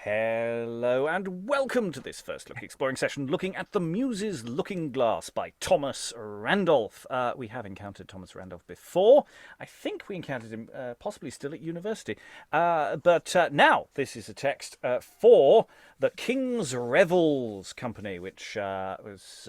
Hello and welcome to this first look exploring session looking at the Muses Looking-Glass by Thomas Randolph. We have encountered Thomas Randolph before. I think we encountered him possibly still at university. But now this is a text for the King's Revels company, which was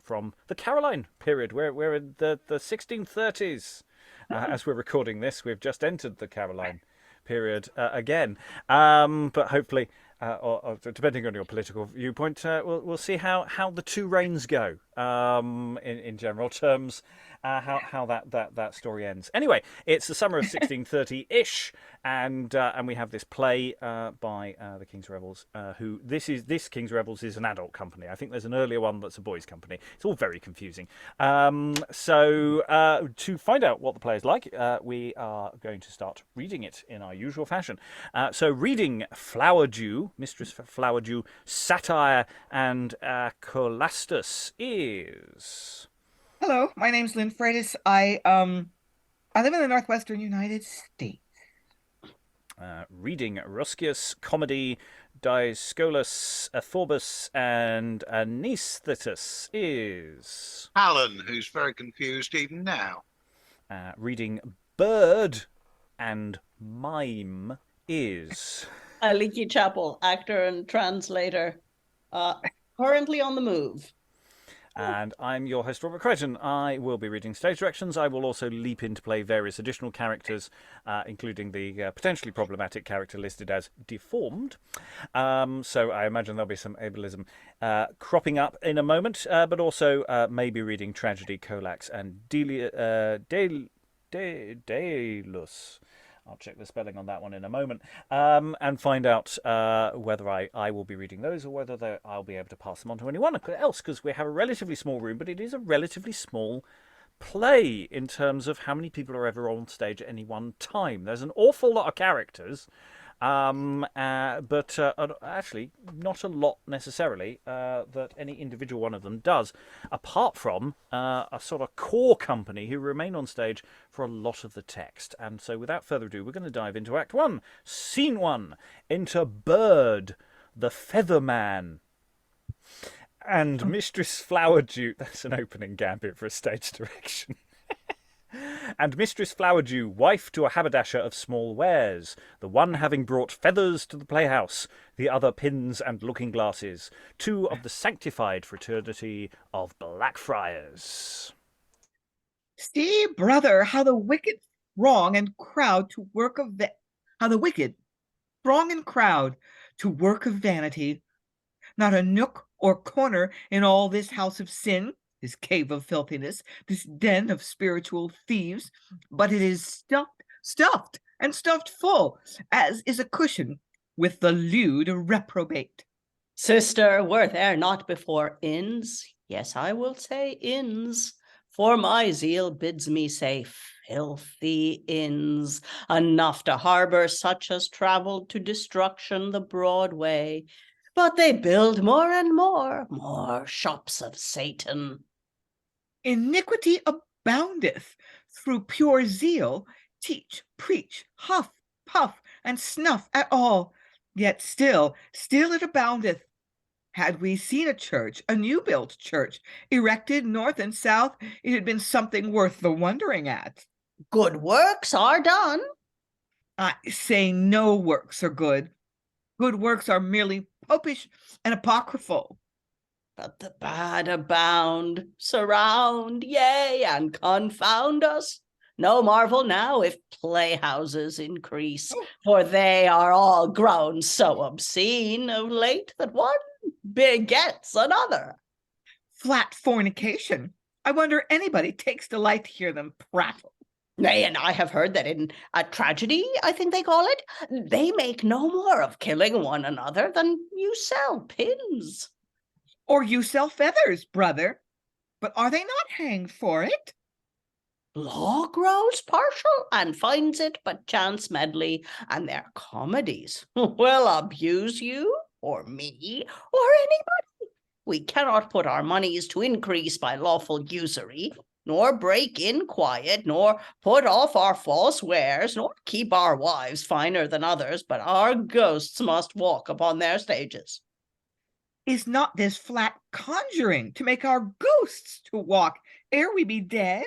from the Caroline period. We're in the 1630s. As we're recording this, we've just entered the Caroline period again, but hopefully, or depending on your political viewpoint, we'll see how the two reigns go. In general terms, how that story ends. Anyway, it's the summer of 1630-ish, and we have this play by the King's Revels. This King's Revels is an adult company. I think there's an earlier one that's a boys' company. It's all very confusing. So to find out what the play is like, we are going to start reading it in our usual fashion. So reading Flowerdew, Mistress Flowerdew, Satire, and Acolastus is... Hello, my name's Lynn Freitas. I live in the northwestern United States. Reading Roscius, Comedy, Dyscolus, Aphobus, and Anaisthetus is... Alan, who's very confused even now. Reading Bird and Mime is... Aliki, Chapple, actor and translator, currently on the move. And I'm your host, Robert Crighton. I will be reading stage directions. I will also leap in to play various additional characters, including the potentially problematic character listed as deformed. So I imagine there'll be some ableism cropping up in a moment, but also maybe reading Tragedy, Colax, and Deilus. I'll check the spelling on that one in a moment, and find out whether I will be reading those or whether I'll be able to pass them on to anyone else, because we have a relatively small room, but it is a relatively small play in terms of how many people are ever on stage at any one time. There's an awful lot of characters, but actually not a lot necessarily that any individual one of them does, apart from a sort of core company who remain on stage for a lot of the text. And so without further ado, we're going to dive into Act 1, Scene 1, enter Bird, the Featherman, and Mistress Flowerdew. That's an opening gambit for a stage direction. And Mistress Flowerdew, wife to a haberdasher of small wares, the one having brought feathers to the playhouse, the other pins and looking-glasses, two of the sanctified fraternity of Blackfriars. See, brother, how the wicked throng and crowd to work of vanity. Not a nook or corner in all this house of sin, this cave of filthiness, this den of spiritual thieves, but it is stuffed full, as is a cushion with the lewd reprobate. Sister, were there not before inns? Yes, I will say inns, for my zeal bids me say filthy inns, enough to harbour such as travelled to destruction the broad way. But they build more and more shops of Satan. Iniquity aboundeth through pure zeal, teach, preach, huff, puff, and snuff at all, yet still it aboundeth. Had we seen a church, a new-built church, erected north and south, it had been something worth the wondering at. Good works are done. I say no works are good. Good works are merely popish and apocryphal. But the bad abound, surround, yea, and confound us. No marvel now if playhouses increase, for they are all grown so obscene of late that one begets another. Flat fornication. I wonder anybody takes delight to hear them prattle. Nay, and I have heard that in a tragedy, I think they call it, they make no more of killing one another than you sell pins. Or you sell feathers, brother. But are they not hanged for it? Law grows partial and finds it but chance medley, and their comedies will abuse you or me or anybody. We cannot put our moneys to increase by lawful usury. nor break in quiet, nor put off our false wares, nor keep our wives finer than others, but our ghosts must walk upon their stages. Is not this flat conjuring to make our ghosts to walk ere we be dead?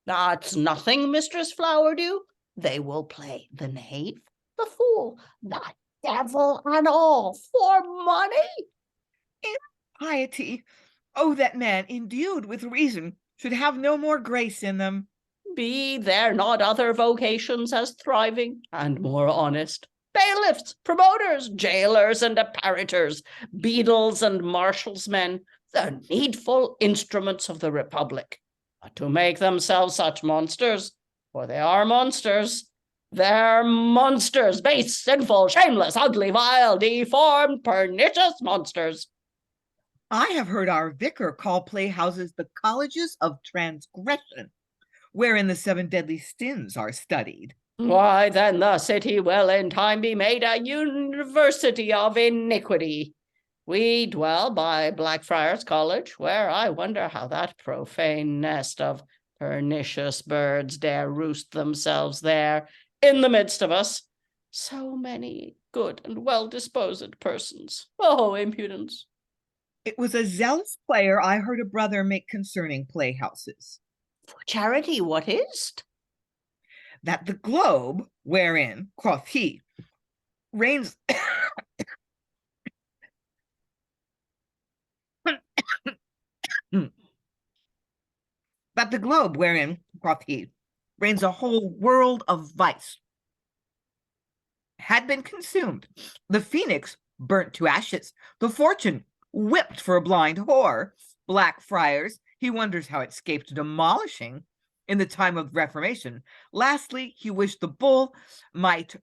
That's nothing, Mistress Flowerdew. They will play the knave, the fool, the devil, and all for money. Piety. Oh, that man endued with reason should have no more grace in them. Be there not other vocations as thriving and more honest? Bailiffs, promoters, jailers, and apparitors, beadles and marshals' men, the needful instruments of the republic. But to make themselves such monsters, for they are monsters, they're monsters, base, sinful, shameless, ugly, vile, deformed, pernicious monsters. I have heard our vicar call playhouses the colleges of transgression, wherein the 7 deadly sins are studied. Why, then the city will in time be made a university of iniquity. We dwell by Blackfriars College, where I wonder how that profane nest of pernicious birds dare roost themselves there in the midst of us. So many good and well-disposed persons. Oh, impudence! It was a zealous player I heard a brother make concerning playhouses, For charity, what is't? that the globe wherein, quoth he, reigns that the globe wherein, quoth he, reigns a whole world of vice, had been consumed, the phoenix burnt to ashes, the fortune whipped for a blind whore, Blackfriars, he wonders how it escaped demolishing in the time of Reformation. Lastly, he wished the bull might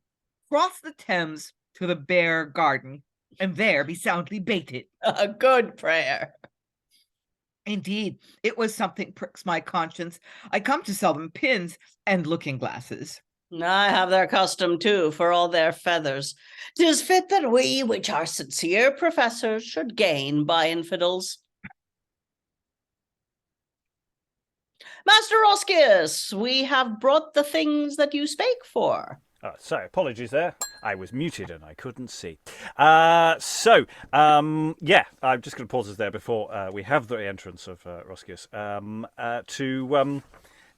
cross the Thames to the Bear Garden, and there be soundly baited. A good prayer. Indeed, it was something pricks my conscience. I come to sell them pins and looking-glasses. I have their custom too, for all their feathers. 'Tis fit that we, which are sincere professors, should gain by infidels. Master Roscius, we have brought the things that you spake for. Sorry, apologies there. I was muted and I couldn't see. Yeah, I'm just going to pause us there before we have the entrance of Roscius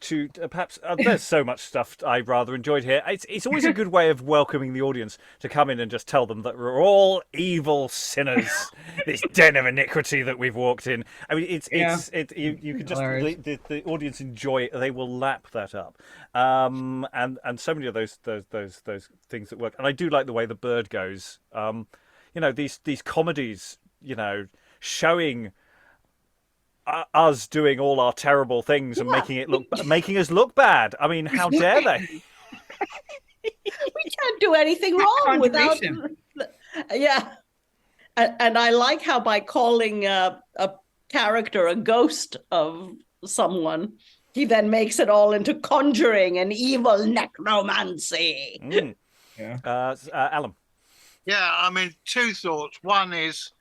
to perhaps there's so much stuff I've rather enjoyed here. It's always a good way of welcoming the audience to come in and just tell them that we're all evil sinners. This den of iniquity that we've walked in. I mean, you can just the audience enjoy it. They will lap that up. And so many of those things that work. And I do like the way the bird goes. These comedies, showing us doing all our terrible things and making us look bad. I mean, how dare they? We can't do anything wrong without. Yeah, and I like how by calling a character a ghost of someone, he then makes it all into conjuring and evil necromancy. Yeah, Alan. Yeah, I mean, 2 thoughts. One is,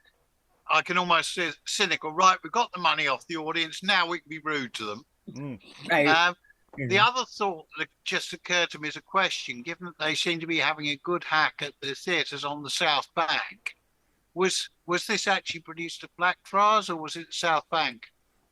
I can almost say cynical, right, we got the money off the audience, now we can be rude to them. Right. The other thought that just occurred to me is a question, given that they seem to be having a good hack at the theatres on the South Bank. Was this actually produced at Blackfriars or was it South Bank?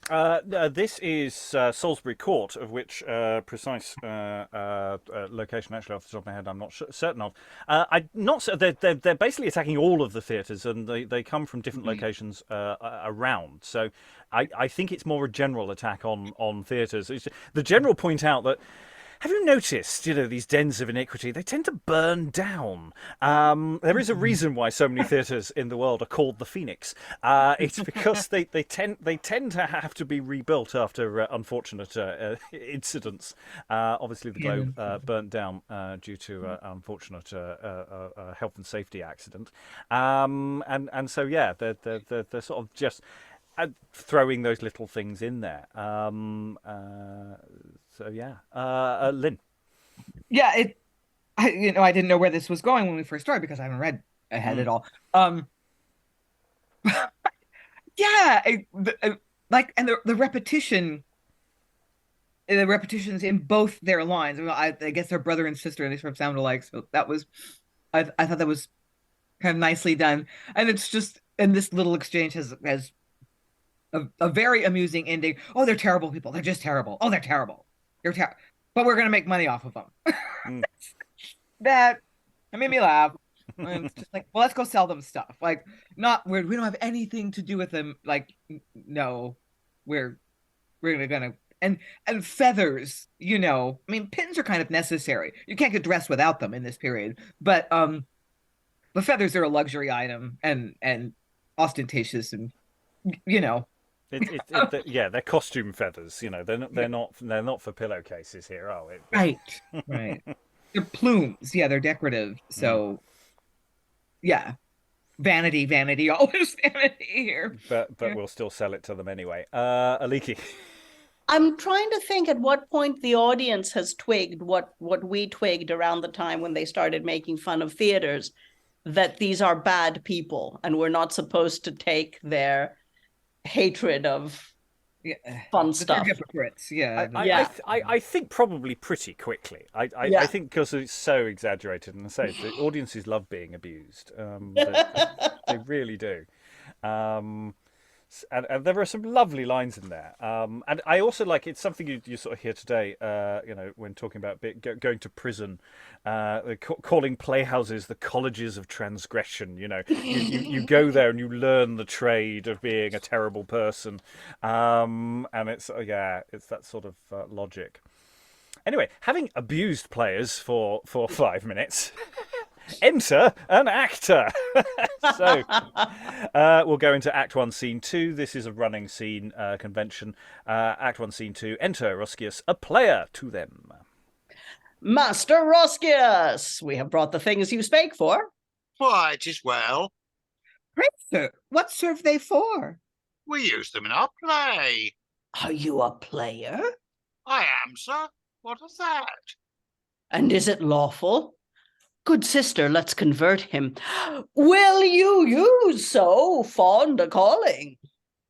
This is Salisbury Court, of which precise location, actually, off the top of my head, I'm not certain of. They're basically attacking all of the theatres, and they come from different locations around. So I think it's more a general attack on theatres. The general point out that, have you noticed, these dens of iniquity, they tend to burn down. There is a reason why so many theatres in the world are called the Phoenix. It's because they tend to have to be rebuilt after unfortunate incidents. Obviously, the Globe burnt down due to unfortunate health and safety accident. And so, yeah, they're sort of just throwing those little things in there. So yeah, Lynn. Yeah, I didn't know where this was going when we first started because I haven't read ahead at all. Yeah, the repetition the repetitions in both their lines. I guess they're brother and sister, and they sort of sound alike. So that was, I thought that was kind of nicely done. And it's just, and this little exchange has a very amusing ending. Oh, they're terrible people. They're just terrible. Oh, they're terrible. They're terrible. But we're gonna make money off of them. That made me laugh. And it's just like, well, let's go sell them stuff. Like, we don't have anything to do with them. Like, no, we're gonna and feathers. I mean, pins are kind of necessary. You can't get dressed without them in this period. But feathers are a luxury item and ostentatious, and they're costume feathers. They're not for pillowcases here, are we? Right. They're plumes. Yeah, they're decorative. So, yeah, vanity, always vanity here. But we'll still sell it to them anyway. Aliki. I'm trying to think at what point the audience has twigged what we twigged around the time when they started making fun of theaters, that these are bad people and we're not supposed to take their hatred of fun stuff. They're hypocrites. Yeah. I think probably pretty quickly. I think because it's so exaggerated, and I say the audiences love being abused. They really do. And there are some lovely lines in there. And I also like, it's something you sort of hear today, when talking about going to prison, calling playhouses the colleges of transgression. You go there and you learn the trade of being a terrible person. And it's that sort of logic. Anyway, having abused players for 5 minutes... Enter an actor. So we'll go into Act 1, Scene 2. This is a running scene convention. Act 1, Scene 2. Enter Roscius, a player to them. Master Roscius, we have brought the things you spake for. Why, 'tis well. Pray, sir, what serve they for? We use them in our play. Are you a player? I am, sir. What of that? And is it lawful? Good sister, let's convert him. Will you use so fond a calling?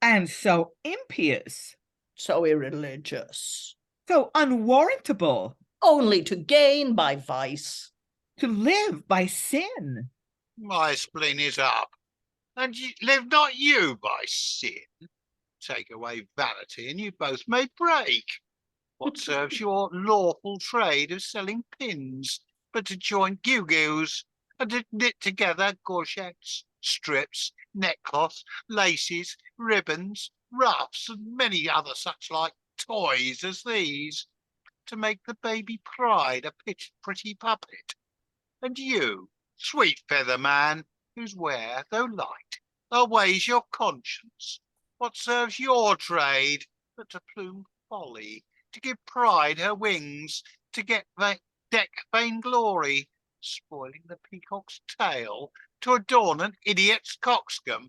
And so impious. So irreligious. So unwarrantable. Only to gain by vice. To live by sin. My spleen is up. And live not you by sin. Take away vanity, and you both may break. What serves your lawful trade of selling pins, but to join gewgaws and to knit together gorgets, strips, neckcloths, laces, ribbons, ruffs, and many other such like toys as these, to make the baby pride a pretty puppet. And you, sweet feather man, whose wear, though light, always your conscience, what serves your trade but to plume folly, to give pride her wings, to deck vainglory, spoiling the peacock's tail, to adorn an idiot's coxcomb?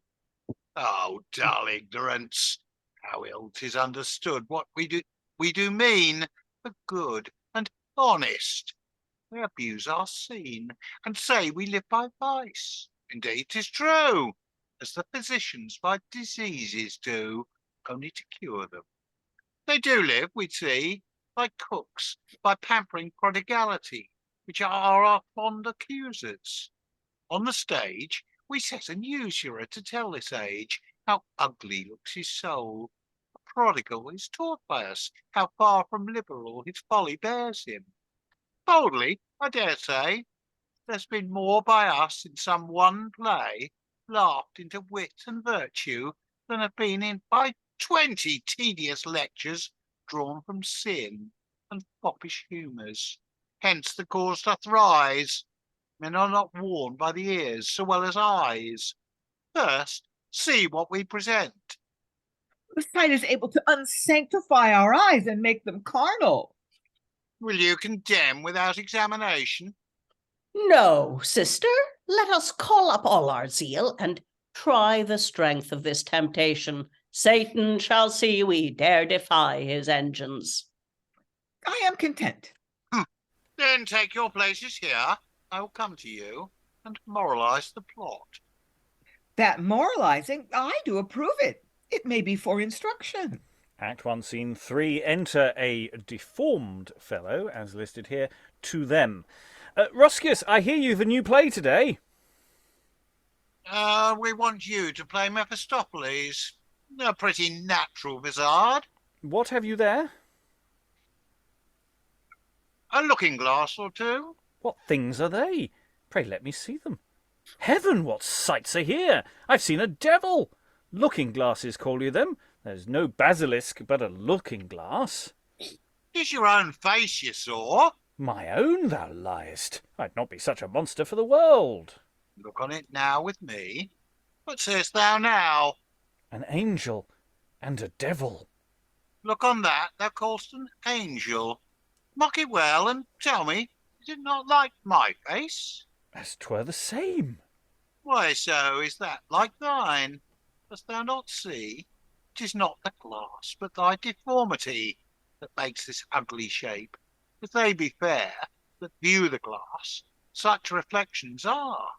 Oh, dull ignorance! How ill 'tis understood what we do mean for good and honest. We abuse our scene, and say we live by vice. Indeed, 'tis true, as the physicians by diseases do, only to cure them. They do live, we see, like cooks, by pampering prodigality, which are our fond accusers. On the stage, we set an usurer to tell this age how ugly looks his soul. A prodigal is taught by us how far from liberal his folly bears him. Boldly, I dare say, there's been more by us in some one play, laughed into wit and virtue, than have been in by 20 tedious lectures drawn from sin and foppish humours. Hence the cause doth rise. Men are not warned by the ears so well as eyes. First, see what we present. The sight is able to unsanctify our eyes and make them carnal. Will you condemn without examination? No, sister, let us call up all our zeal and try the strength of this temptation. Satan shall see we dare defy his engines. I am content. Then take your places here. I will come to you and moralize the plot. That moralizing, I do approve it. It may be for instruction. Act 1, Scene 3. Enter a deformed fellow, as listed here, to them. Roscius, I hear you've a new play today. We want you to play Mephistopheles. A pretty natural vizard. What have you there? A looking-glass or two. What things are they? Pray let me see them. Heaven, what sights are here! I've seen a devil! Looking-glasses call you them. There's no basilisk, but a looking-glass. 'Tis your own face you saw. My own, thou liest. I'd not be such a monster for the world. Look on it now with me. What sayest thou now? An angel and a devil. Look on that thou call'st an angel. Mock it well, and tell me, is it not like my face? As 'twere the same. Why so is that like thine? Dost thou not see? 'Tis not the glass, but thy deformity, that makes this ugly shape. If they be fair, that view the glass, such reflections are.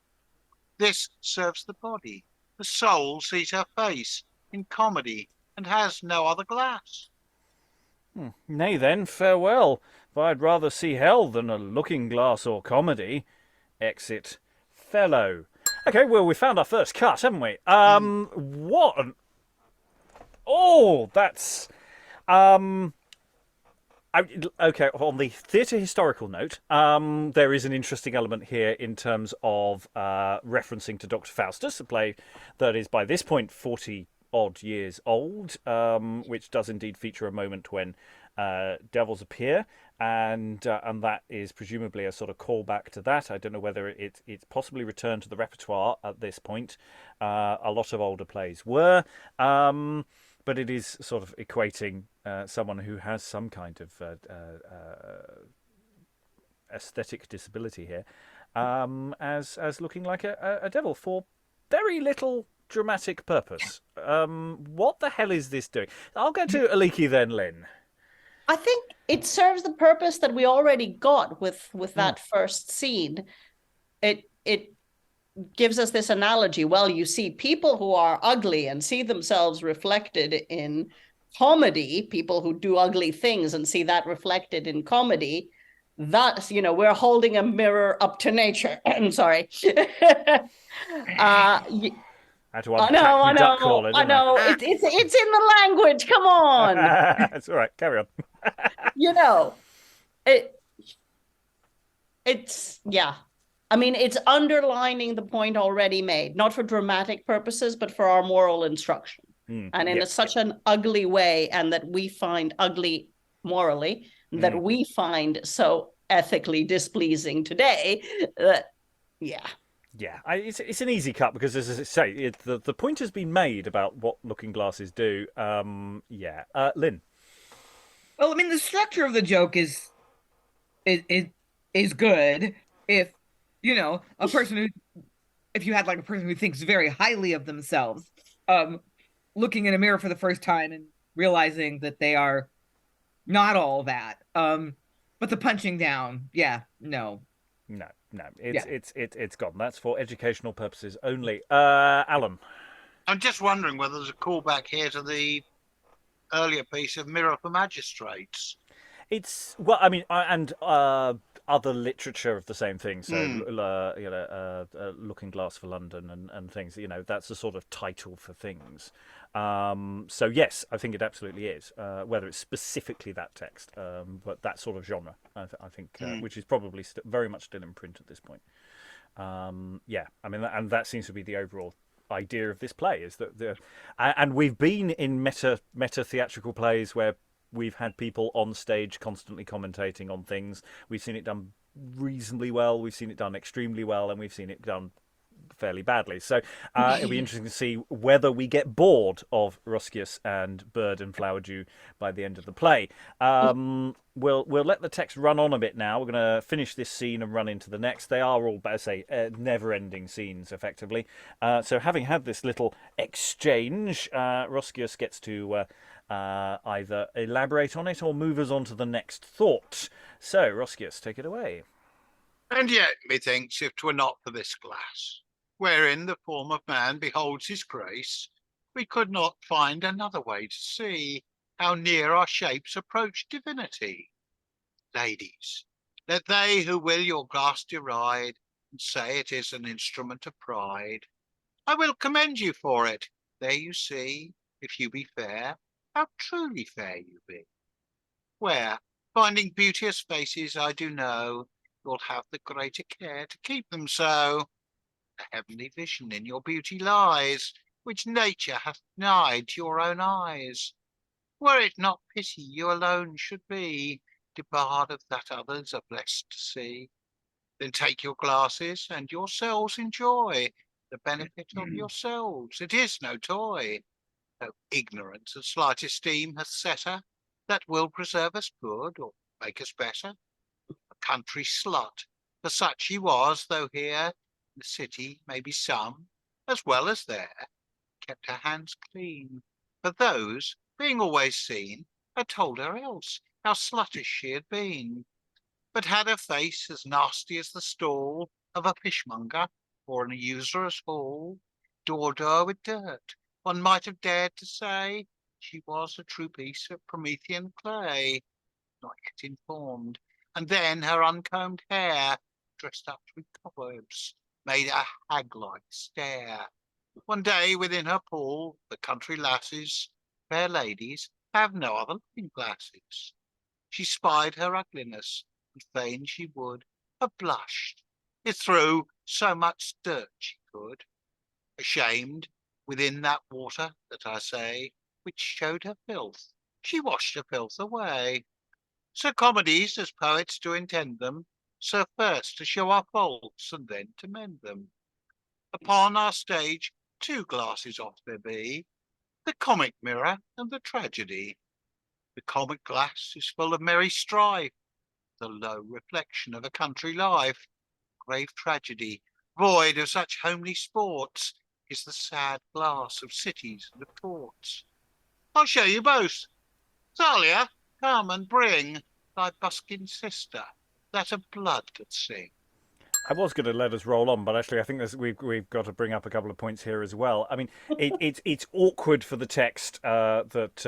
This serves the body. The soul sees her face in comedy, and has no other glass. Nay then, farewell, for I'd rather see hell than a looking-glass or comedy. Exit fellow. Okay, well, we found our first cut, haven't we? What an... Oh, that's... Okay, on the theatre historical note, there is an interesting element here in terms of referencing to Dr. Faustus, a play that is by this point 40-odd years old, which does indeed feature a moment when devils appear, and that is presumably a sort of callback to that. I don't know whether it's possibly returned to the repertoire at this point. A lot of older plays were, but it is sort of equating someone who has some kind of aesthetic disability here as looking like a devil for very little dramatic purpose. What the hell is this doing? I'll go to Aliki then, Lynn. I think it serves the purpose that we already got with that first scene. It gives us this analogy. Well, you see people who are ugly and see themselves reflected in comedy, people who do ugly things and see that reflected in comedy. That's, we're holding a mirror up to nature. I'm sorry. I know. It's in the language. Come on. It's all right. Carry on. It's underlining the point already made, not for dramatic purposes, but for our moral instruction. And in such an ugly way, and that we find ugly morally, that we find so ethically displeasing today, Yeah, it's an easy cut because, as I say, the point has been made about what looking glasses do. Lynn. Well, I mean, the structure of the joke is good if a person if you had like a person who thinks very highly of themselves, looking in a mirror for the first time and realizing that they are not all that. But the punching down, no. No, it's gone. That's for educational purposes only. Alan. I'm just wondering whether there's a callback here to the earlier piece of Mirror for Magistrates. It's and other literature of the same thing. So Looking-Glass for London and things. That's the sort of title for things. So yes, I think it absolutely is. Whether it's specifically that text, but that sort of genre, I think, which is probably very much still in print at this point. And that seems to be the overall idea of this play, is that and we've been in meta theatrical plays where we've had people on stage constantly commentating on things. We've seen it done reasonably well, we've seen it done extremely well, and we've seen it done fairly badly. So it'll be interesting to see whether we get bored of Roscius and Bird and Flowerdew by the end of the play. We'll let the text run on a bit now. We're going to finish this scene and run into the next. They are all, as I say, never-ending scenes, effectively. So having had this little exchange, Roscius gets to either elaborate on it or move us on to the next thought. So, Roscius, take it away. And yet, methinks, if 'twere not for this glass, wherein the form of man beholds his grace, we could not find another way to see. how near our shapes approach divinity. Ladies, let they who will your glass deride, and say it is an instrument of pride. I will commend you for it. There you see, if you be fair, how truly fair you be. Where, finding beauteous faces, I do know, you'll have the greater care to keep them so. A heavenly vision in your beauty lies, which nature hath denied to your own eyes. Were it not pity you alone should be debarred of that others are blessed to see, then take your glasses and yourselves enjoy the benefit of yourselves. It is no toy. No ignorance and slight esteem hath set her, that will preserve us good or make us better. A country slut, for such she was, though here in the city maybe some, as well as there, kept her hands clean. But those, being always seen, had told her else how sluttish she had been, but had her face as nasty as the stall of a fishmonger or an usurer's hall, daubed with dirt. One might have dared to say she was a true piece of Promethean clay, not yet informed. And then her uncombed hair, dressed up with cobwebs, made a hag-like stare. One day within her pool, the country lasses, fair ladies, have no other looking-glasses. She spied her ugliness, and fain she would have blushed, it threw so much dirt she could. Ashamed, within that water that I say, which showed her filth, she washed her filth away. So comedies, as poets do intend them, serve first to show our faults, and then to mend them. Upon our stage 2 glasses oft there be, the comic mirror and the tragedy. The comic glass is full of merry strife, the low reflection of a country life. Grave tragedy, void of such homely sports, is the sad glass of cities and of ports. I'll show you both. Thalia, come and bring thy buskin sister, that of blood doth sing. I was going to let us roll on, but actually, I think we've got to bring up a couple of points here as well. I mean, it's awkward for the text that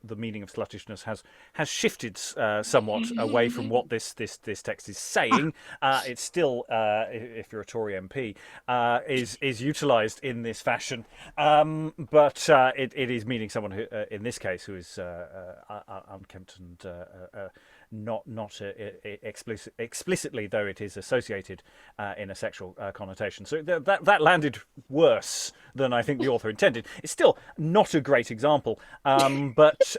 the meaning of sluttishness has shifted somewhat away from what this text is saying. It's still, if you're a Tory MP, is utilised in this fashion, but it is meaning someone who, in this case, who is unkempt and not explicitly, though it is associated in a sexual connotation. So that landed worse than I think the author intended. It's still not a great example, but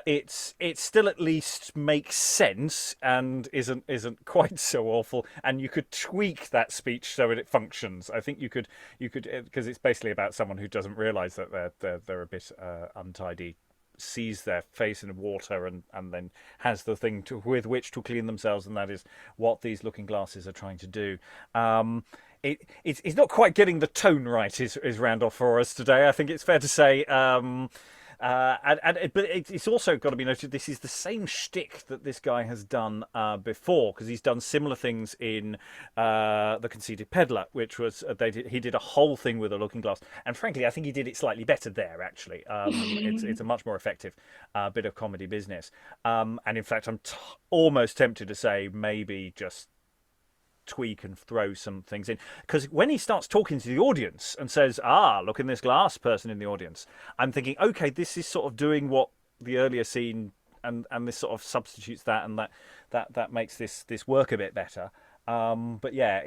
it still at least makes sense and isn't quite so awful. And you could tweak that speech so that it functions. I think you could because it's basically about someone who doesn't realise that they're a bit untidy, sees their face in water and then has the thing with which to clean themselves, and that is what these looking glasses are trying to do. It's not quite getting the tone right, is Randolph for us today. I think it's fair to say. But it's also got to be noted, this is the same shtick that this guy has done before, because he's done similar things in The Conceited Peddler, which was he did a whole thing with a looking glass, and frankly I think he did it slightly better there actually. It's a much more effective bit of comedy business, and in fact I'm almost tempted to say maybe just tweak and throw some things in, because when he starts talking to the audience and says, look in this glass, person in the audience, I'm thinking, okay, this is sort of doing what the earlier scene and this sort of substitutes that, and that makes this work a bit better. But yeah,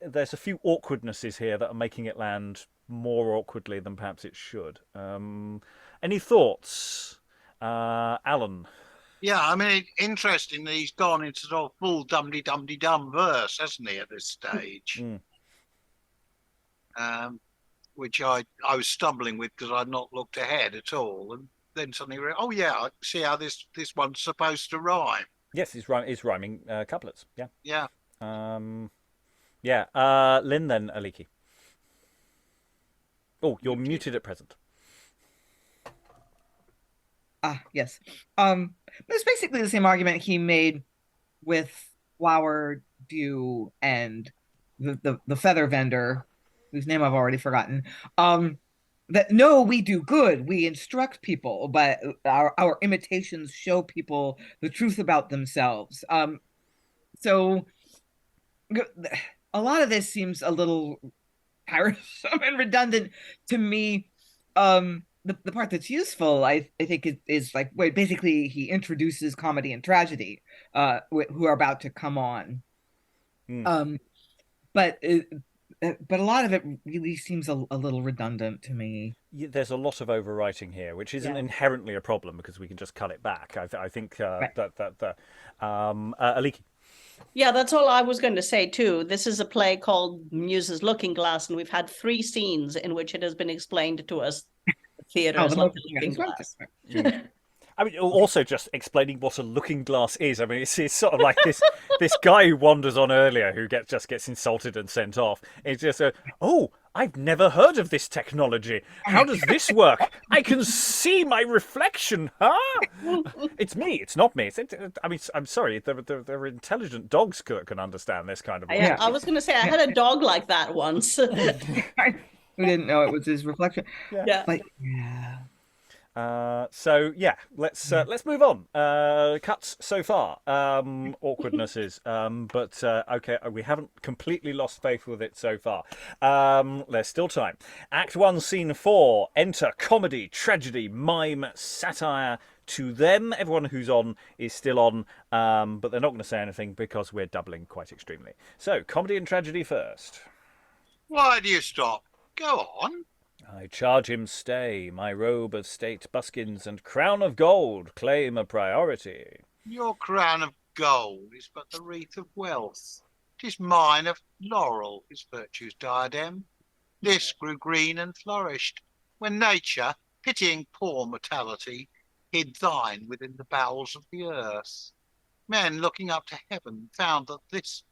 there's a few awkwardnesses here that are making it land more awkwardly than perhaps it should. Any thoughts, Alan? Yeah, I mean, interesting that he's gone into sort of full dum-de-dum-de-dum verse, hasn't he, at this stage? Which I was stumbling with because I'd not looked ahead at all. And then suddenly, I see how this one's supposed to rhyme. Yes, it's rhyming couplets, yeah. Yeah. Lynn then, Aliki. Oh, you're muted at present. Yes. It's basically the same argument he made with Flowerdew and the feather vendor, whose name I've already forgotten. that no, we do good, we instruct people, but our imitations show people the truth about themselves. So a lot of this seems a little tiresome and redundant to me. The part that's useful, I think, is like where basically he introduces comedy and tragedy, who are about to come on. But a lot of it really seems a little redundant to me. There's a lot of overwriting here, which isn't inherently a problem because we can just cut it back. I think Right. Aliki. Yeah, that's all I was going to say too. This is a play called Muses Looking-Glass, and we've had 3 scenes in which it has been explained to us. The theatre Oh, is the like most- a looking glass. I mean, also just explaining what a looking glass is. I mean, it's sort of like this guy who wanders on earlier who gets insulted and sent off. It's just I've never heard of this technology. How does this work? I can see my reflection. Huh? It's me. It's not me. I mean, I'm sorry. There are intelligent dogs can understand this kind of. I was going to say I had a dog like that once. Who didn't know it was his reflection? Yeah. But yeah. So yeah, let's move on. Cuts so far, awkwardnesses, but okay, we haven't completely lost faith with it so far. There's still time. Act 1, Scene 4. Enter comedy, tragedy, mime, satire. To them, everyone who's on is still on, but they're not going to say anything because we're doubling quite extremely. So, comedy and tragedy first. Why do you stop? Go on. I charge him stay, my robe of state buskins and crown of gold claim a priority. Your crown of gold is but the wreath of wealth. 'Tis mine of laurel, his virtue's diadem. This grew green and flourished, when nature, pitying poor mortality, hid thine within the bowels of the earth. Men looking up to heaven found this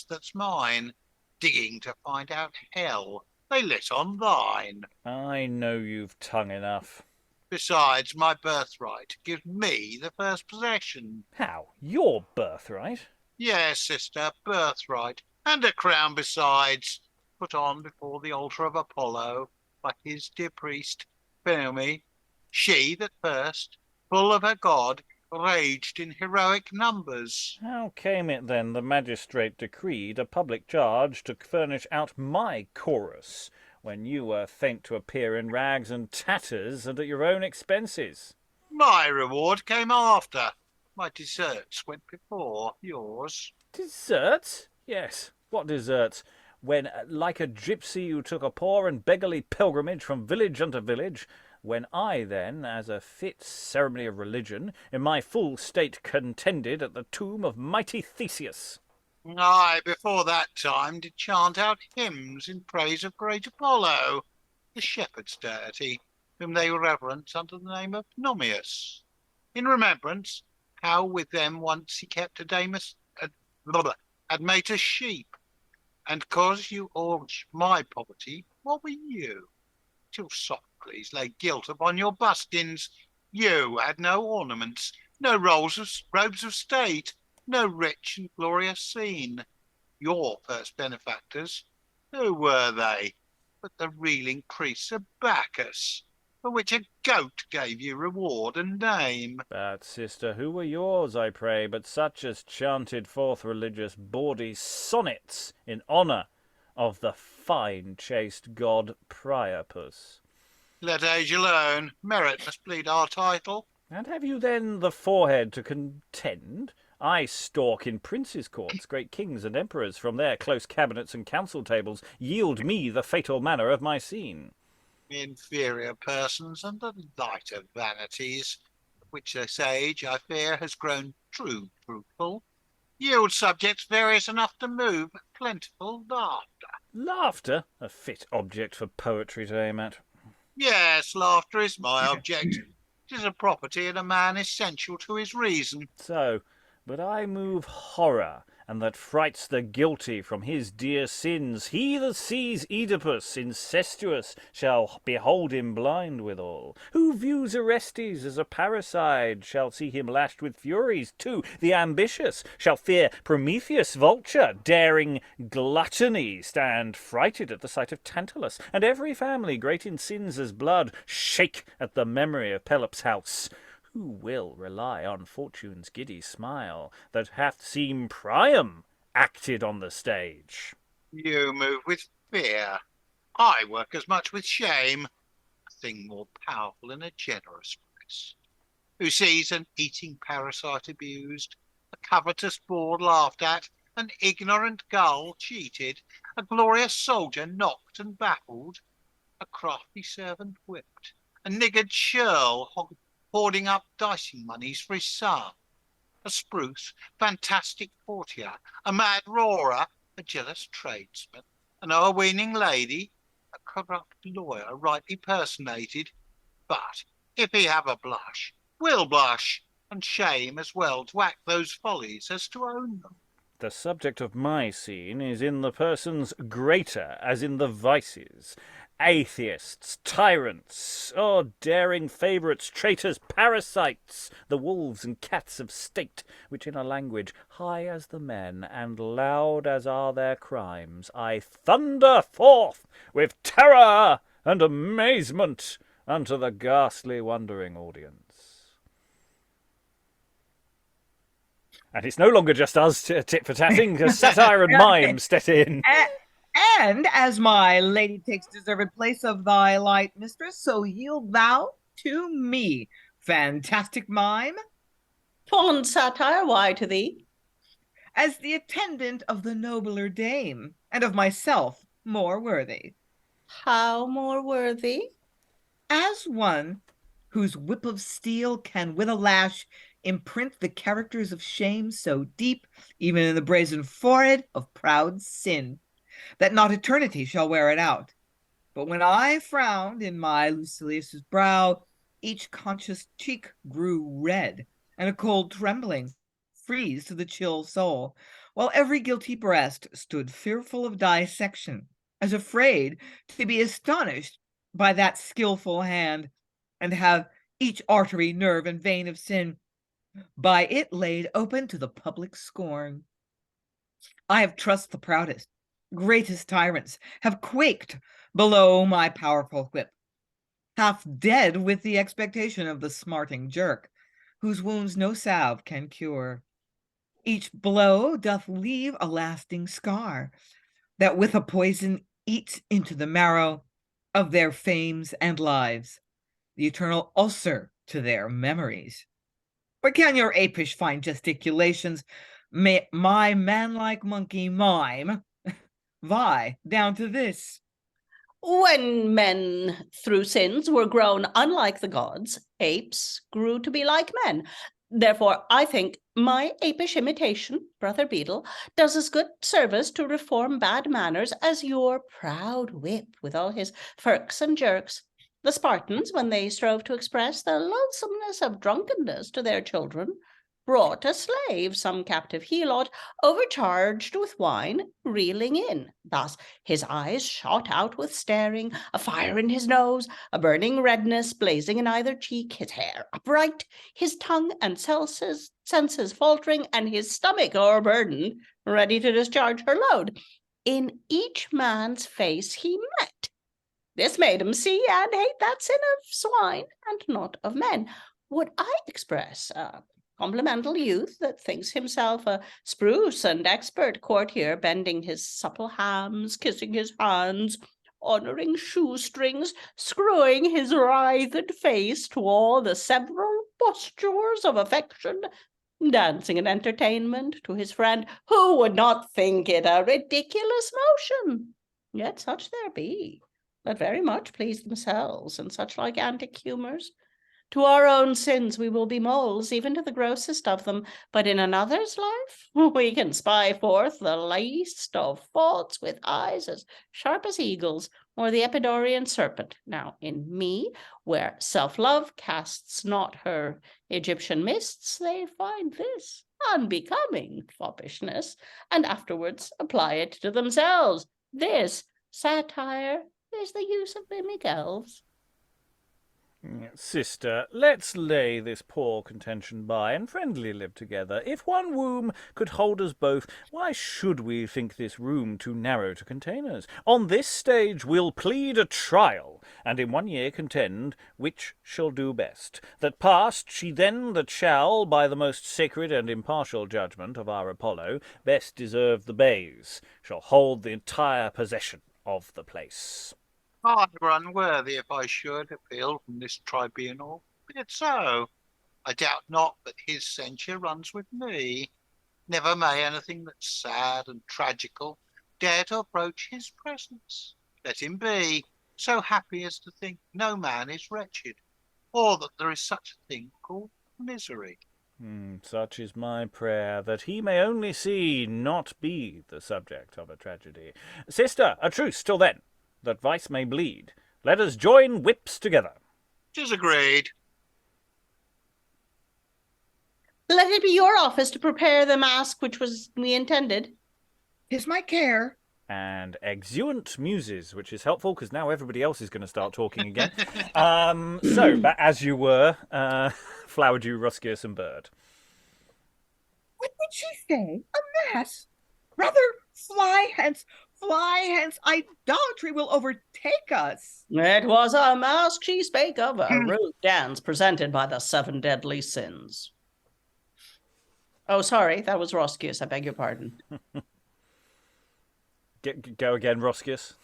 that's mine, digging to find out hell. They lit on thine. I know you've tongue enough. Besides, my birthright gives me the first possession. How? Your birthright? Yes, sister, birthright, and a crown besides, put on before the altar of Apollo by his dear priest, Phaeome. She that first, full of her god, raged in heroic numbers. How came it then the magistrate decreed a public charge to furnish out my chorus, when you were faint to appear in rags and tatters and at your own expenses? My reward came after. My deserts went before yours. Desserts? Yes. What desserts? When, like a gypsy, you took a poor and beggarly pilgrimage from village unto village, when I then, as a fit ceremony of religion, in my full state contended at the tomb of mighty Theseus. I, before that time, did chant out hymns in praise of great Apollo, the shepherd's deity, whom they reverence under the name of Nomius. In remembrance, how with them once he kept Admetus sheep, and cause you all my poverty, what were you? Till Sophocles laid guilt upon your buskins, you had no ornaments, no robes of state, no rich and glorious scene. Your first benefactors, who were they? But the reeling priests of Bacchus, for which a goat gave you reward and name. But, sister, who were yours, I pray, but such as chanted forth religious bawdy sonnets in honour of the fine chaste god Priapus? Let age alone, merit must plead our title. And have you then the forehead to contend? I stalk in princes' courts, great kings and emperors from their close cabinets and council tables yield me the fatal manner of my scene. Inferior persons and the lighter vanities, which this age, I fear, has grown true fruitful, yield subjects various enough to move, plentiful laughter. Laughter? A fit object for poetry to aim at. Yes, laughter is my object. It is a property in a man essential to his reason. So, but I move horror and that frights the guilty from his dear sins. He that sees Oedipus incestuous shall behold him blind withal. Who views Orestes as a parricide shall see him lashed with furies too. The ambitious shall fear Prometheus vulture, daring gluttony stand frighted at the sight of Tantalus, and every family great in sins as blood shake at the memory of Pelops' house. Who will rely on fortune's giddy smile that hath seen Priam acted on the stage? You move with fear. I work as much with shame, a thing more powerful than a generous priest. Who sees an eating parasite abused, a covetous boar laughed at, an ignorant gull cheated, a glorious soldier knocked and baffled, a crafty servant whipped, a niggard churl hoarding up dicing monies for his son, a spruce, fantastic courtier, a mad roarer, a jealous tradesman, an o'erweening lady, a corrupt lawyer rightly personated. But if he have a blush, will blush, and shame as well to act those follies as to own them. The subject of my scene is in the persons greater as in the vices. Atheists, tyrants, daring favourites, traitors, parasites, the wolves and cats of state, which in a language high as the men and loud as are their crimes, I thunder forth with terror and amazement unto the ghastly wondering audience. And it's no longer just us tit-for-tatting, because Satire and Mime step in. And as my lady takes deserved place of thy light mistress, so yield thou to me, fantastic Mime. Fond Satire, why to thee? As the attendant of the nobler dame, and of myself more worthy. How more worthy? As one whose whip of steel can with a lash imprint the characters of shame so deep, even in the brazen forehead of proud sin, that not eternity shall wear it out. But when I frowned in my Lucilius's brow, each conscious cheek grew red, and a cold trembling freeze to the chill soul, while every guilty breast stood fearful of dissection, as afraid to be astonished by that skillful hand, and have each artery, nerve, and vein of sin by it laid open to the public scorn. I have trussed the proudest, greatest tyrants, have quaked below my powerful whip, half dead with the expectation of the smarting jerk, whose wounds no salve can cure. Each blow doth leave a lasting scar, that with a poison eats into the marrow of their fames and lives, the eternal ulcer to their memories. Or can your apish fine gesticulations, my manlike monkey Mime, vie down to this? When men through sins were grown unlike the gods, apes grew to be like men. Therefore, I think my apish imitation, Brother Beadle, does as good service to reform bad manners as your proud whip with all his firks and jerks. The Spartans, when they strove to express the loathsomeness of drunkenness to their children, brought a slave, some captive helot, overcharged with wine, reeling in. Thus his eyes shot out with staring, a fire in his nose, a burning redness blazing in either cheek, his hair upright, his tongue and senses faltering, and his stomach o'erburdened, ready to discharge her load. In each man's face he met. This made him see and hate that sin of swine and not of men. Would I express a complimental youth that thinks himself a spruce and expert courtier, bending his supple hams, kissing his hands, honouring shoestrings, screwing his writhed face to all the several postures of affection, dancing an entertainment to his friend, who would not think it a ridiculous motion? Yet such there be, that very much please themselves in such like antic humours. To our own sins we will be moles, even to the grossest of them, but in another's life we can spy forth the least of faults with eyes as sharp as eagles, or the Epidaurian serpent. Now in me, where self-love casts not her Egyptian mists, they find this. unbecoming foppishness, and afterwards apply it to themselves. This, satire, is the use of mimic elves. Sister, let's lay this poor contention by and friendly live together. If one womb could hold us both, why should we think this room too narrow to contain us? On this stage we'll plead a trial, and in 1 year contend which shall do best. That passed, she then that shall, by the most sacred and impartial judgment of our Apollo, best deserve the bays, shall hold the entire possession of the place. I were unworthy if I should appeal from this tribunal. Be it so. I doubt not that his censure runs with me. Never may anything that's sad and tragical dare to approach his presence. Let him be so happy as to think no man is wretched, or that there is such a thing called misery. Such is my prayer, that he may only see, not be the subject of a tragedy. Sister, a truce till then, that vice may bleed. Let us join whips together. 'Tis agreed. Let it be your office to prepare the mask which was we intended. 'Tis my care. And exeunt Muses, which is helpful because now everybody else is going to start talking again. But as you were, Flowerdew, Roscius, and Bird. What did she say? A mass? Rather, fly hence, idolatry will overtake us. It was a mask she spake of, a rude dance presented by the 7 deadly sins. Oh, sorry, that was Roscius, I beg your pardon. Go again, Roscius.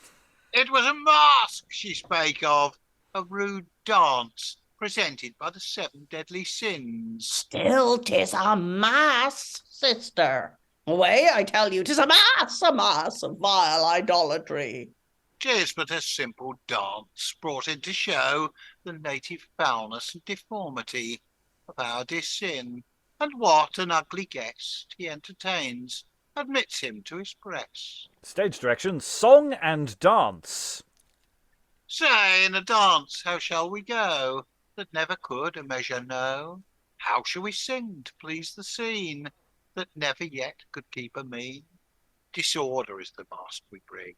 It was a mask she spake of, a rude dance presented by the 7 deadly sins. Still, 'tis a mass, sister. Away, I tell you, 'tis a mass of vile idolatry. 'Tis but a simple dance brought in to show the native foulness and deformity of our dear sin, and what an ugly guest he entertains admits him to his breast. Stage direction, song and dance. Say, in a dance, how shall we go, that never could a measure know? How shall we sing to please the scene, that never yet could keep a mean? Disorder is the mask we bring,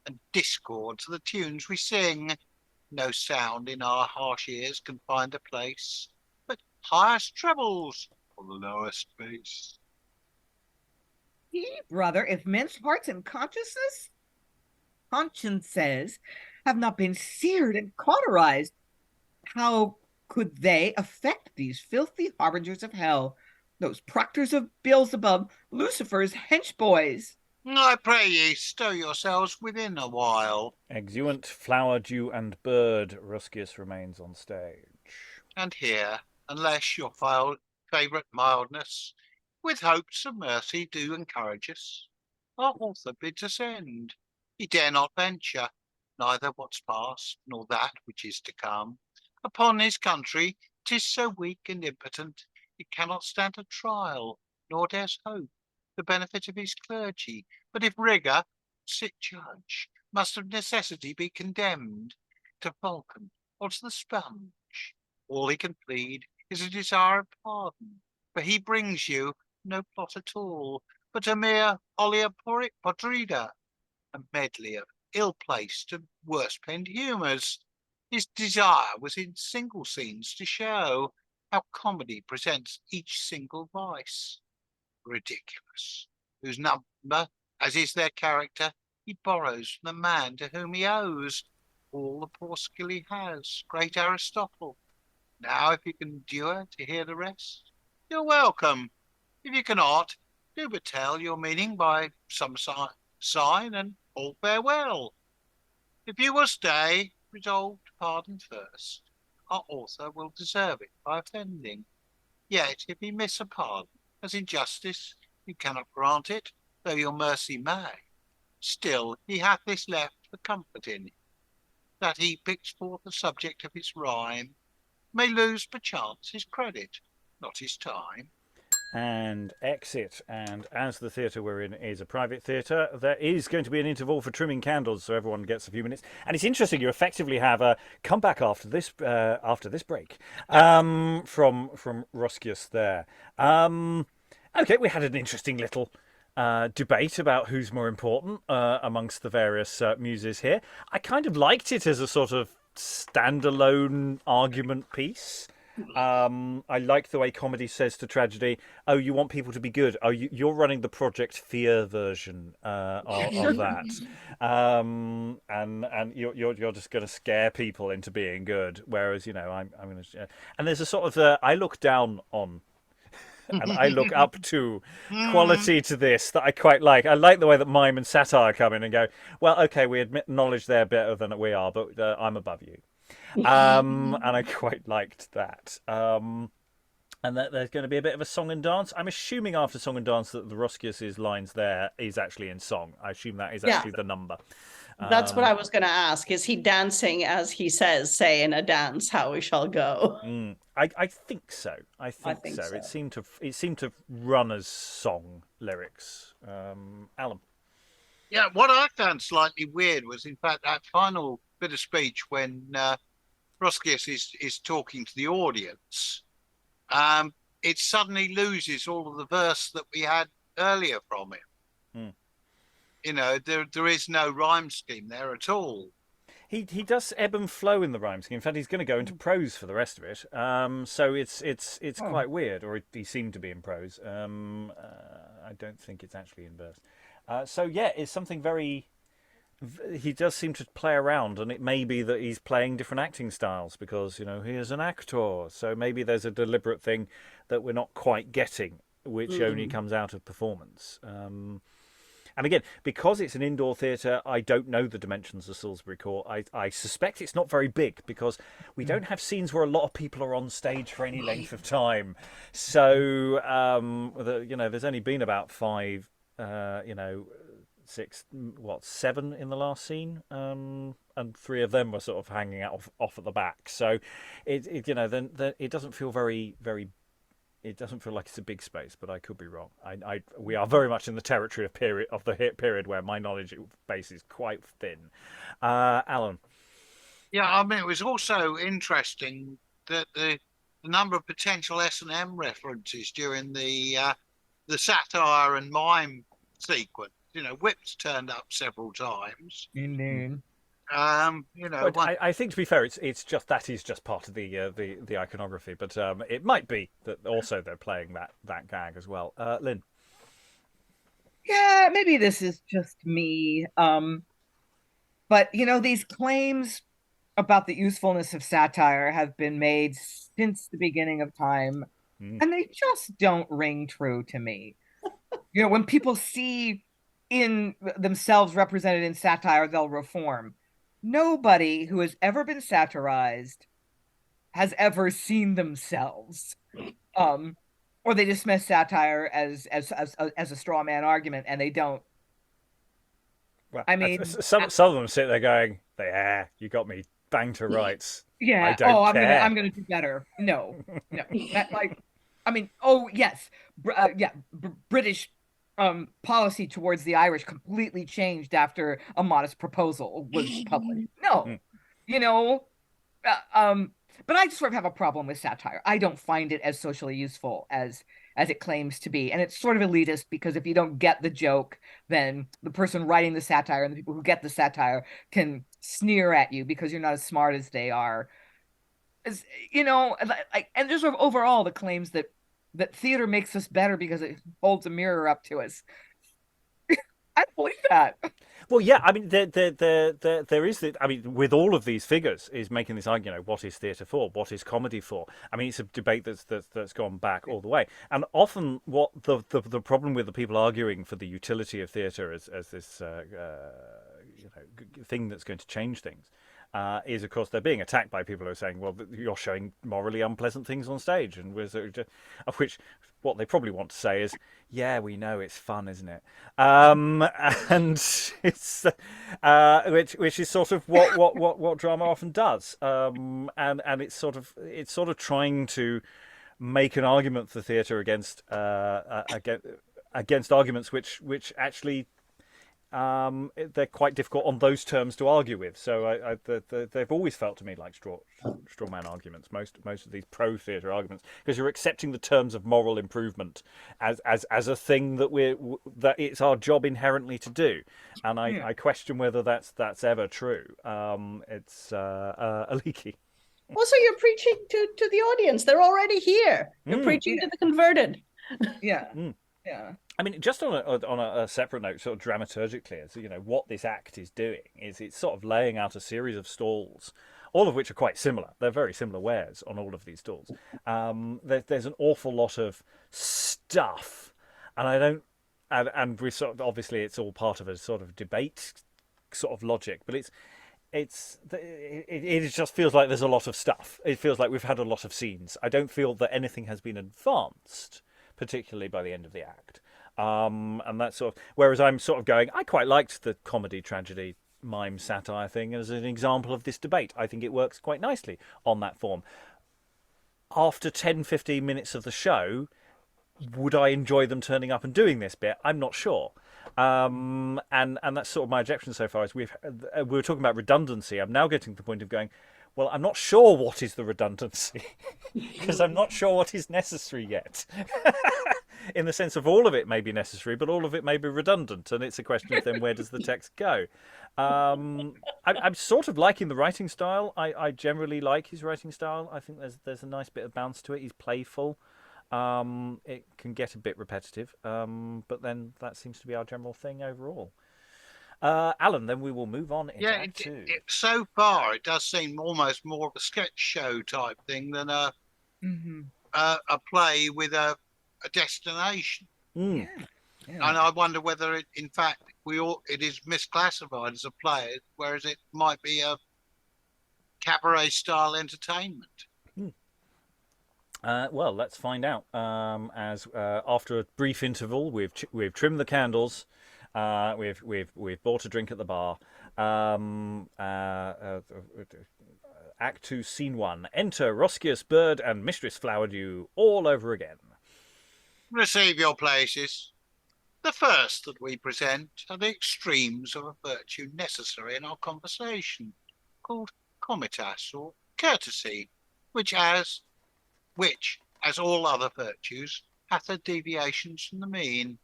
and discord to the tunes we sing. No sound in our harsh ears can find a place, but highest trebles on the lowest bass. Brother, if men's hearts and consciences have not been seared and cauterized, how could they affect these filthy harbingers of hell, those proctors of Beelzebub, Lucifer's henchboys? I pray ye, stow yourselves within a while. Exeunt Flowerdew and Bird. Roscius remains on stage. And here, unless your favourite mildness with hopes of mercy do encourage us, our author bids us end. He dare not venture, neither what's past, nor that which is to come. Upon his country 'tis so weak and impotent, it cannot stand a trial, nor dares hope the benefit of his clergy. But if rigour, sit judge, must of necessity be condemned to Vulcan or to the sponge, all he can plead is a desire of pardon, for he brings you no plot at all, but a mere olia podrida, a medley of ill-placed and worse-penned humours. His desire was in single scenes to show how comedy presents each single vice. Ridiculous, whose number, as is their character, he borrows from the man to whom he owes all the poor skill he has, great Aristotle. Now, if you can endure to hear the rest, you're welcome. If you cannot, do but tell your meaning by some sign, and all farewell. If you will stay, resolve to pardon first, our author will deserve it by offending. Yet, if he miss a pardon, as in justice you cannot grant it, though your mercy may, still he hath this left for comfort in him, that he picks forth the subject of his rhyme, may lose perchance his credit, not his time. And exit. And as the theatre we're in is a private theatre, there is going to be an interval for trimming candles, so everyone gets a few minutes. And it's interesting, you effectively have a comeback after this break from Roscius there. Okay, we had an interesting little debate about who's more important amongst the various muses here. I kind of liked it as a sort of standalone argument piece. I like the way comedy says to tragedy, "Oh, you want people to be good. Oh, you're running the Project Fear version of that, and you're just going to scare people into being good. Whereas, I'm going to." And there's a sort of I look down on. And I look up to quality to this that I quite like. I like the way that Mime and Satire come in and go, well, okay, we acknowledge they're better than we are, but I'm above you. And I quite liked that. And that there's going to be a bit of a song and dance. I'm assuming after song and dance that the Roscius' lines there is actually in song. I assume that is actually the number. That's what I was going to ask. Is he dancing as he says, say in a dance, how we shall go? I think so. I think so. It seemed to run as song lyrics. Alan. Yeah, what I found slightly weird was, in fact, that final bit of speech when Roscius is talking to the audience. It suddenly loses all of the verse that we had earlier from him. There is no rhyme scheme there at all. He does ebb and flow in the rhyme scheme. In fact, he's going to go into prose for the rest of it. So it's quite weird, or he seemed to be in prose. I don't think it's actually in verse. It's something very. He does seem to play around, and it may be that he's playing different acting styles because he is an actor. So maybe there's a deliberate thing that we're not quite getting, which only comes out of performance. And again, because it's an indoor theatre, I don't know the dimensions of Salisbury Court. I suspect it's not very big because we don't have scenes where a lot of people are on stage for any length of time. So, there's only been about 5, 6, 7 in the last scene, and 3 of them were sort of hanging out off at the back. So, it doesn't feel very, very. It doesn't feel like it's a big space, but I could be wrong. We are very much in the territory of the period where my knowledge base is quite thin. Alan. Yeah, I mean, it was also interesting that the number of potential S&M references during the Satire and Mime sequence. Whips turned up several times. Indeed. I think, to be fair, it's just that is just part of the iconography, but it might be that also they're playing that gag as well. Lynn. Yeah, maybe this is just me. But these claims about the usefulness of satire have been made since the beginning of time, and they just don't ring true to me. When people see in themselves represented in satire, they'll reform. Nobody who has ever been satirized has ever seen themselves, or they dismiss satire as a straw man argument, and they don't. Well, I mean, some of them sit there going, you got me banged to rights. Yeah. I don't care. I'm gonna do better. No. Yes. British policy towards the Irish completely changed after A Modest Proposal was published. No, but I just sort of have a problem with satire. I don't find it as socially useful as it claims to be, and it's sort of elitist because if you don't get the joke, then the person writing the satire and the people who get the satire can sneer at you because you're not as smart as they are. And just sort of overall the claims that theater makes us better because it holds a mirror up to us. I believe that. Well, yeah, I mean, there is. With all of these figures, is making this argument: what is theatre for? What is comedy for? I mean, it's a debate that's gone back all the way. And often, what the problem with the people arguing for the utility of theatre as this thing that's going to change things. Is, of course, they're being attacked by people who are saying, well, you're showing morally unpleasant things on stage. And of which what they probably want to say is, yeah, we know it's fun, isn't it? And it's which is sort of what drama often does. And it's sort of trying to make an argument for theatre against arguments which actually they're quite difficult on those terms to argue with. So they've always felt to me like straw man arguments. Most of these pro theatre arguments, because you're accepting the terms of moral improvement as a thing that it's our job inherently to do, and I question whether that's ever true. It's Aliki. Also, you're preaching to the audience. They're already here. You're preaching to the converted. Yeah. Yeah. I mean, just on a separate note, sort of dramaturgically, as what this act is doing is it's sort of laying out a series of stalls, all of which are quite similar. They're very similar wares on all of these stalls. There's an awful lot of stuff, and we sort of, obviously it's all part of a sort of debate sort of logic, but it just feels like there's a lot of stuff. It feels like we've had a lot of scenes. I don't feel that anything has been advanced, particularly by the end of the act. And that's sort of, whereas I'm sort of going, I quite liked the comedy, tragedy, mime, satire thing as an example of this debate. I think it works quite nicely on that form. After 10-15 minutes of the show, would I enjoy them turning up and doing this bit? I'm not sure. And that's sort of my objection so far. Is we were talking about redundancy. I'm now getting to the point of going, well, I'm not sure what is the redundancy because I'm not sure what is necessary yet. In the sense of all of it may be necessary, but all of it may be redundant, and it's a question of then where does the text go? I'm sort of liking the writing style. I generally like his writing style. I think there's a nice bit of bounce to it. He's playful. It can get a bit repetitive, but then that seems to be our general thing overall. Alan, then we will move on into Act 2. So far, it does seem almost more of a sketch show type thing than a play with a destination. Yeah. And I wonder whether it is misclassified as a play, whereas it might be a cabaret style entertainment. Well, let's find out. As after a brief interval, we've trimmed the candles. We've bought a drink at the bar. Act 2, Scene 1. Enter Roscius, Bird, and Mistress Flowerdew all over again. Receive your places. The first that we present are the extremes of a virtue necessary in our conversation, called comitas or courtesy, which, as all other virtues, hath her deviations from the mean.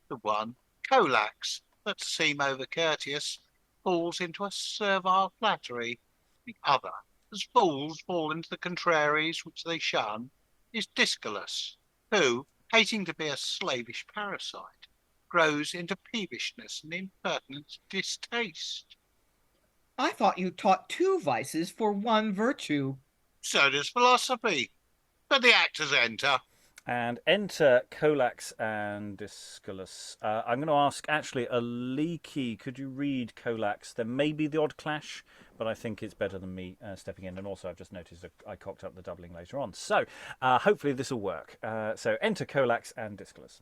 The one, Colax, that to seem over courteous, falls into a servile flattery. The other, as fools fall into the contraries which they shun, is Dyscolus, who, hating to be a slavish parasite, grows into peevishness and impertinent distaste. I thought you taught two vices for one virtue. So does philosophy. But the actors enter. And enter Colax and Dyscolus. I'm going to ask, actually, Aliki, could you read Colax? There may be the odd clash, but I think it's better than me stepping in. And also, I've just noticed that I cocked up the doubling later on. So, hopefully this will work. So, enter Colax and Dyscolus.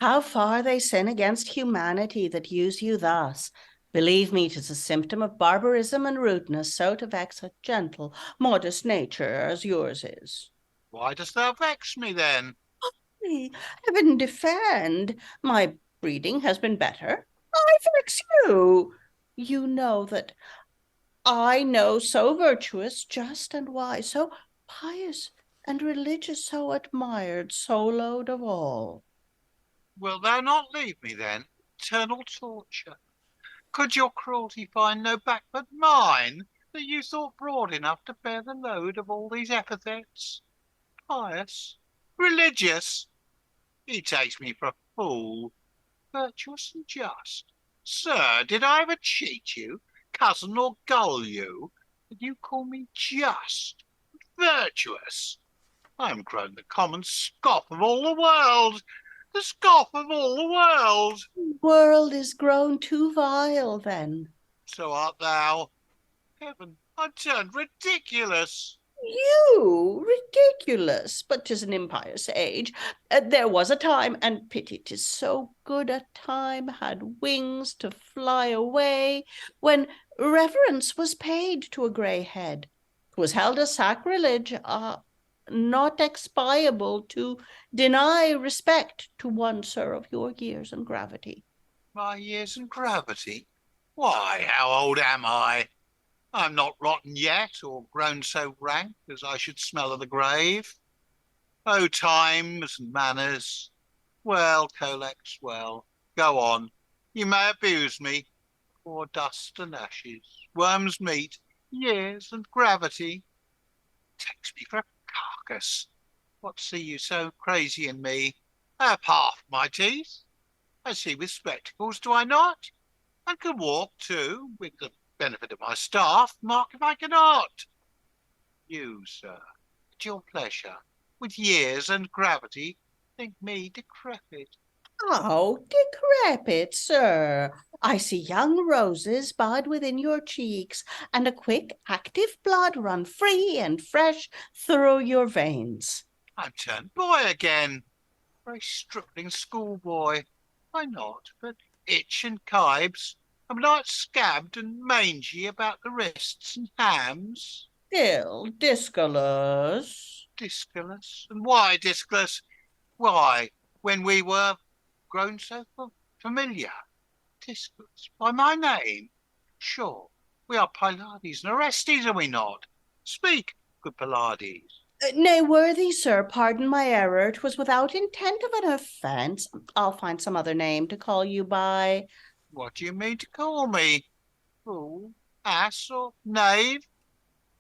How far they sin against humanity that use you thus. Believe me, 'tis a symptom of barbarism and rudeness, so to vex a gentle, modest nature as yours is. Why dost thou vex me, then? Heaven defend, my breeding has been better. I vex you. You know that I know so virtuous, just and wise, so pious and religious, so admired, so loathed of all. Wilt thou not leave me, then? Eternal torture. Could your cruelty find no back but mine, that you thought broad enough to bear the load of all these epithets? Pious, religious. He takes me for a fool, virtuous and just. Sir, did I ever cheat you, cousin, or gull you, that you call me just, virtuous? I am grown the common scoff of all the world, the scoff of all the world. The world is grown too vile, then. So art thou. Heaven, I'm turned ridiculous. You, ridiculous, but 'tis an impious age. There was a time, and pity 'tis so good a time had wings to fly away, when reverence was paid to a grey head. 'Twas held a sacrilege, not expiable, to deny respect to one, sir, of your years and gravity. My years and gravity? Why, how old am I? I'm not rotten yet, or grown so rank as I should smell of the grave. Oh, times and manners. Well, Colax, well, go on. You may abuse me, for dust and ashes, worms' meat, years and gravity. Takes me for a carcass. What see you so crazy in me? I have half my teeth. I see with spectacles, do I not? I can walk too, with the benefit of my staff, mark if I cannot. You, sir, at your pleasure, with years and gravity, think me decrepit. Oh, decrepit, sir. I see young roses bud within your cheeks, and a quick, active blood run free and fresh through your veins. I'm turned boy again, very stripling schoolboy. Why not? But itch and kibes, I'm not scabbed and mangy about the wrists and hams. Still, Dyscolus. Dyscolus. And why, Dyscolus? Why, when we were grown so familiar. Dyscolus, by my name? Sure, we are Pylades and Orestes, are we not? Speak, good Pylades. Nay, worthy sir, pardon my error. 'Twas without intent of an offence. I'll find some other name to call you by. What do you mean to call me? Fool, ass, or knave?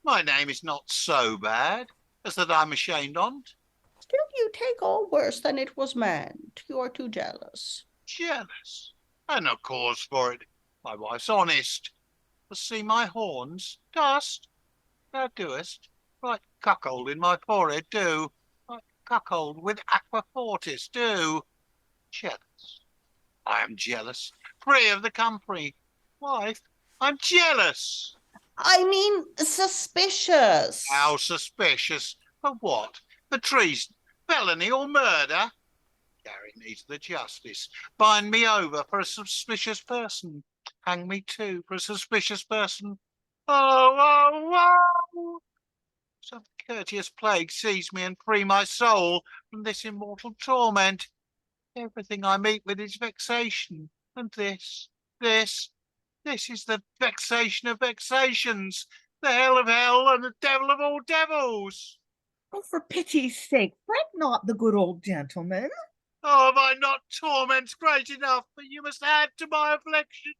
My name is not so bad as that I'm ashamed on't. Still you take all worse than it was meant. You're too jealous. Jealous? And no cause for it. My wife's honest. But see my horns? Dust? Thou doest. Right cuckold in my forehead, do. Right cuckold with aqua fortis, do. Jealous. I am jealous. Free of the comfrey. Wife, I'm jealous. I mean, suspicious. How suspicious? For what? For treason, felony, or murder? Carry me to the justice. Bind me over for a suspicious person. Hang me too for a suspicious person. Oh, oh, oh! Some courteous plague seize me and free my soul from this immortal torment. Everything I meet with is vexation, and this is the vexation of vexations, the hell of hell, and the devil of all devils. Oh, for pity's sake, fret not the good old gentleman. Oh, have I not torments great enough, but you must add to my affliction?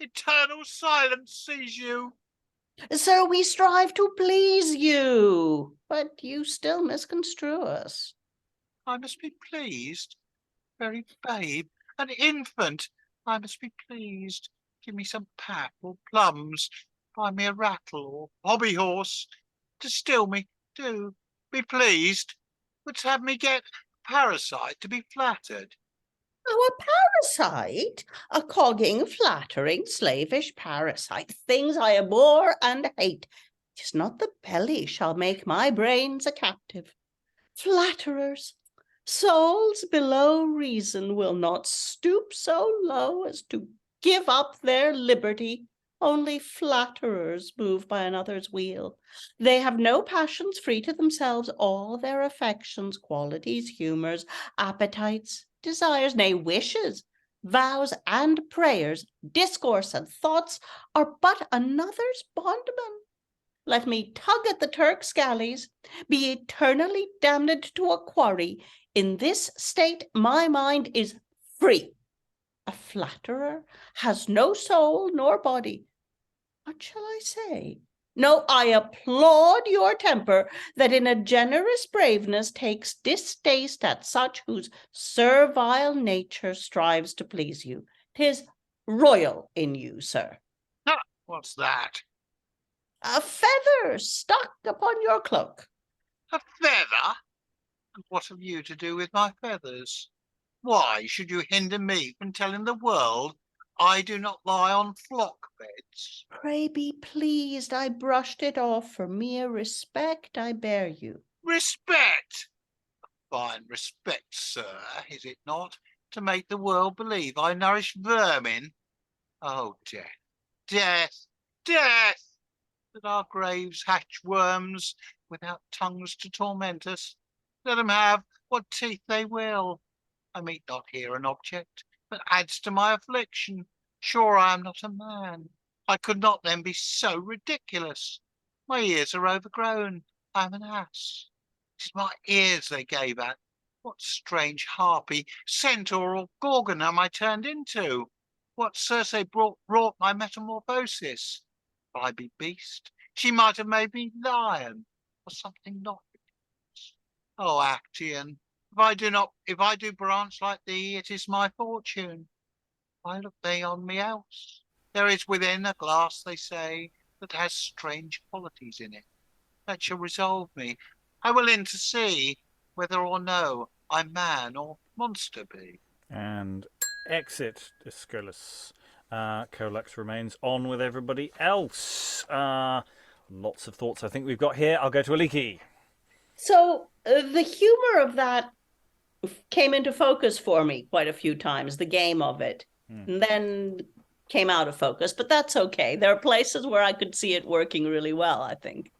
Eternal silence sees you. Sir, we strive to please you, but you still misconstrue us. I must be pleased. Very babe, an infant, I must be pleased. Give me some pap or plums, buy me a rattle or hobby horse. To still me, do, be pleased. Wouldst have me get a parasite to be flattered? Oh, a parasite? A cogging, flattering, slavish parasite. Things I abhor and hate. 'Tis not the belly shall make my brains a captive. Flatterers, souls below reason will not stoop so low as to give up their liberty. Only flatterers move by another's wheel. They have no passions free to themselves. All their affections, qualities, humours, appetites, desires, nay, wishes, vows, and prayers, discourse and thoughts are but another's bondmen. Let me tug at the Turk's galleys, be eternally damned to a quarry. In this state my mind is free. A flatterer has no soul nor body. What shall I say? No, I applaud your temper, that in a generous braveness takes distaste at such whose servile nature strives to please you. 'Tis royal in you, sir. Ha! What's that? A feather stuck upon your cloak. A feather? And what have you to do with my feathers? Why should you hinder me from telling the world I do not lie on flock beds? Pray be pleased, I brushed it off. For mere respect I bear you. Respect! Fine respect, sir, is it not, to make the world believe I nourish vermin? Oh, death, death, death! That our graves hatch worms without tongues to torment us. Let them have what teeth they will. I meet not here an object, but adds to my affliction. Sure I am not a man. I could not then be so ridiculous. My ears are overgrown. I am an ass. 'Tis my ears they gave at. What strange harpy, centaur, or gorgon am I turned into? What Circe wrought my metamorphosis? Will I be beast? She might have made me lion, or something not ridiculous. Oh, Actaeon, if I do branch like thee, it is my fortune. Why look they on me else? There is within a glass, they say, that has strange qualities in it, that shall resolve me. I will in to see whether or no I man or monster be. And exit Dyscolus. Colax remains on with everybody else. Lots of thoughts I think we've got here. I'll go to Aliki. So the humor of that came into focus for me quite a few times, the game of it, and then came out of focus, but that's okay. There are places where I could see it working really well, I think.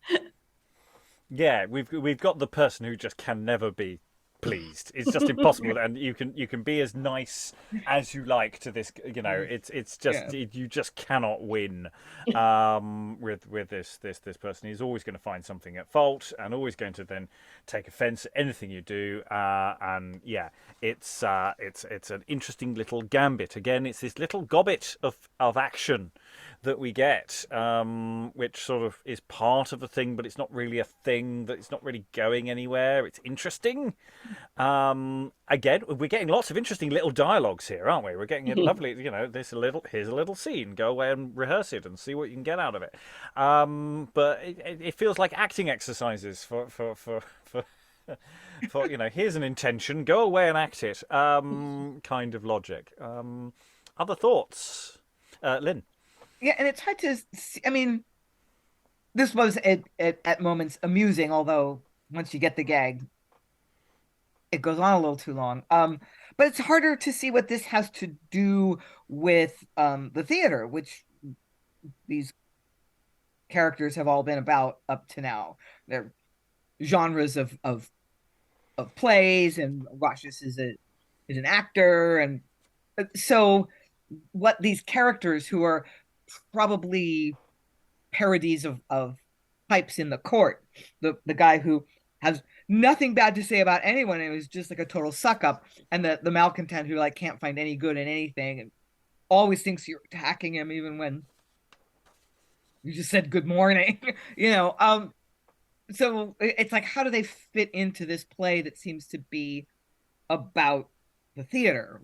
Yeah, we've got the person who just can never be pleased. It's just impossible, and you can be as nice as you like to this. You know, it's just you just cannot win with this person. He's always going to find something at fault, and always going to then take offence at anything you do. And yeah, it's an interesting little gambit. Again, it's this little gobbet of action that we get, which sort of is part of a thing, but it's not really a thing, that it's not really going anywhere. It's interesting. Again, we're getting lots of interesting little dialogues here, aren't we? We're getting it lovely, here's a little scene. Go away and rehearse it and see what you can get out of it. But it feels like acting exercises for here's an intention, go away and act it, kind of logic. Other thoughts? Lynn? Yeah, and it's hard to see. I mean, this was at moments amusing, although once you get the gag, it goes on a little too long. But it's harder to see what this has to do with the theater, which these characters have all been about up to now. They're genres of plays, and Roscius is an actor, and so what these characters who are probably parodies of types in the court, the guy who has nothing bad to say about anyone and was just like a total suck up, and the malcontent who like can't find any good in anything and always thinks you're attacking him even when you just said good morning. So it's like, how do they fit into this play that seems to be about the theater?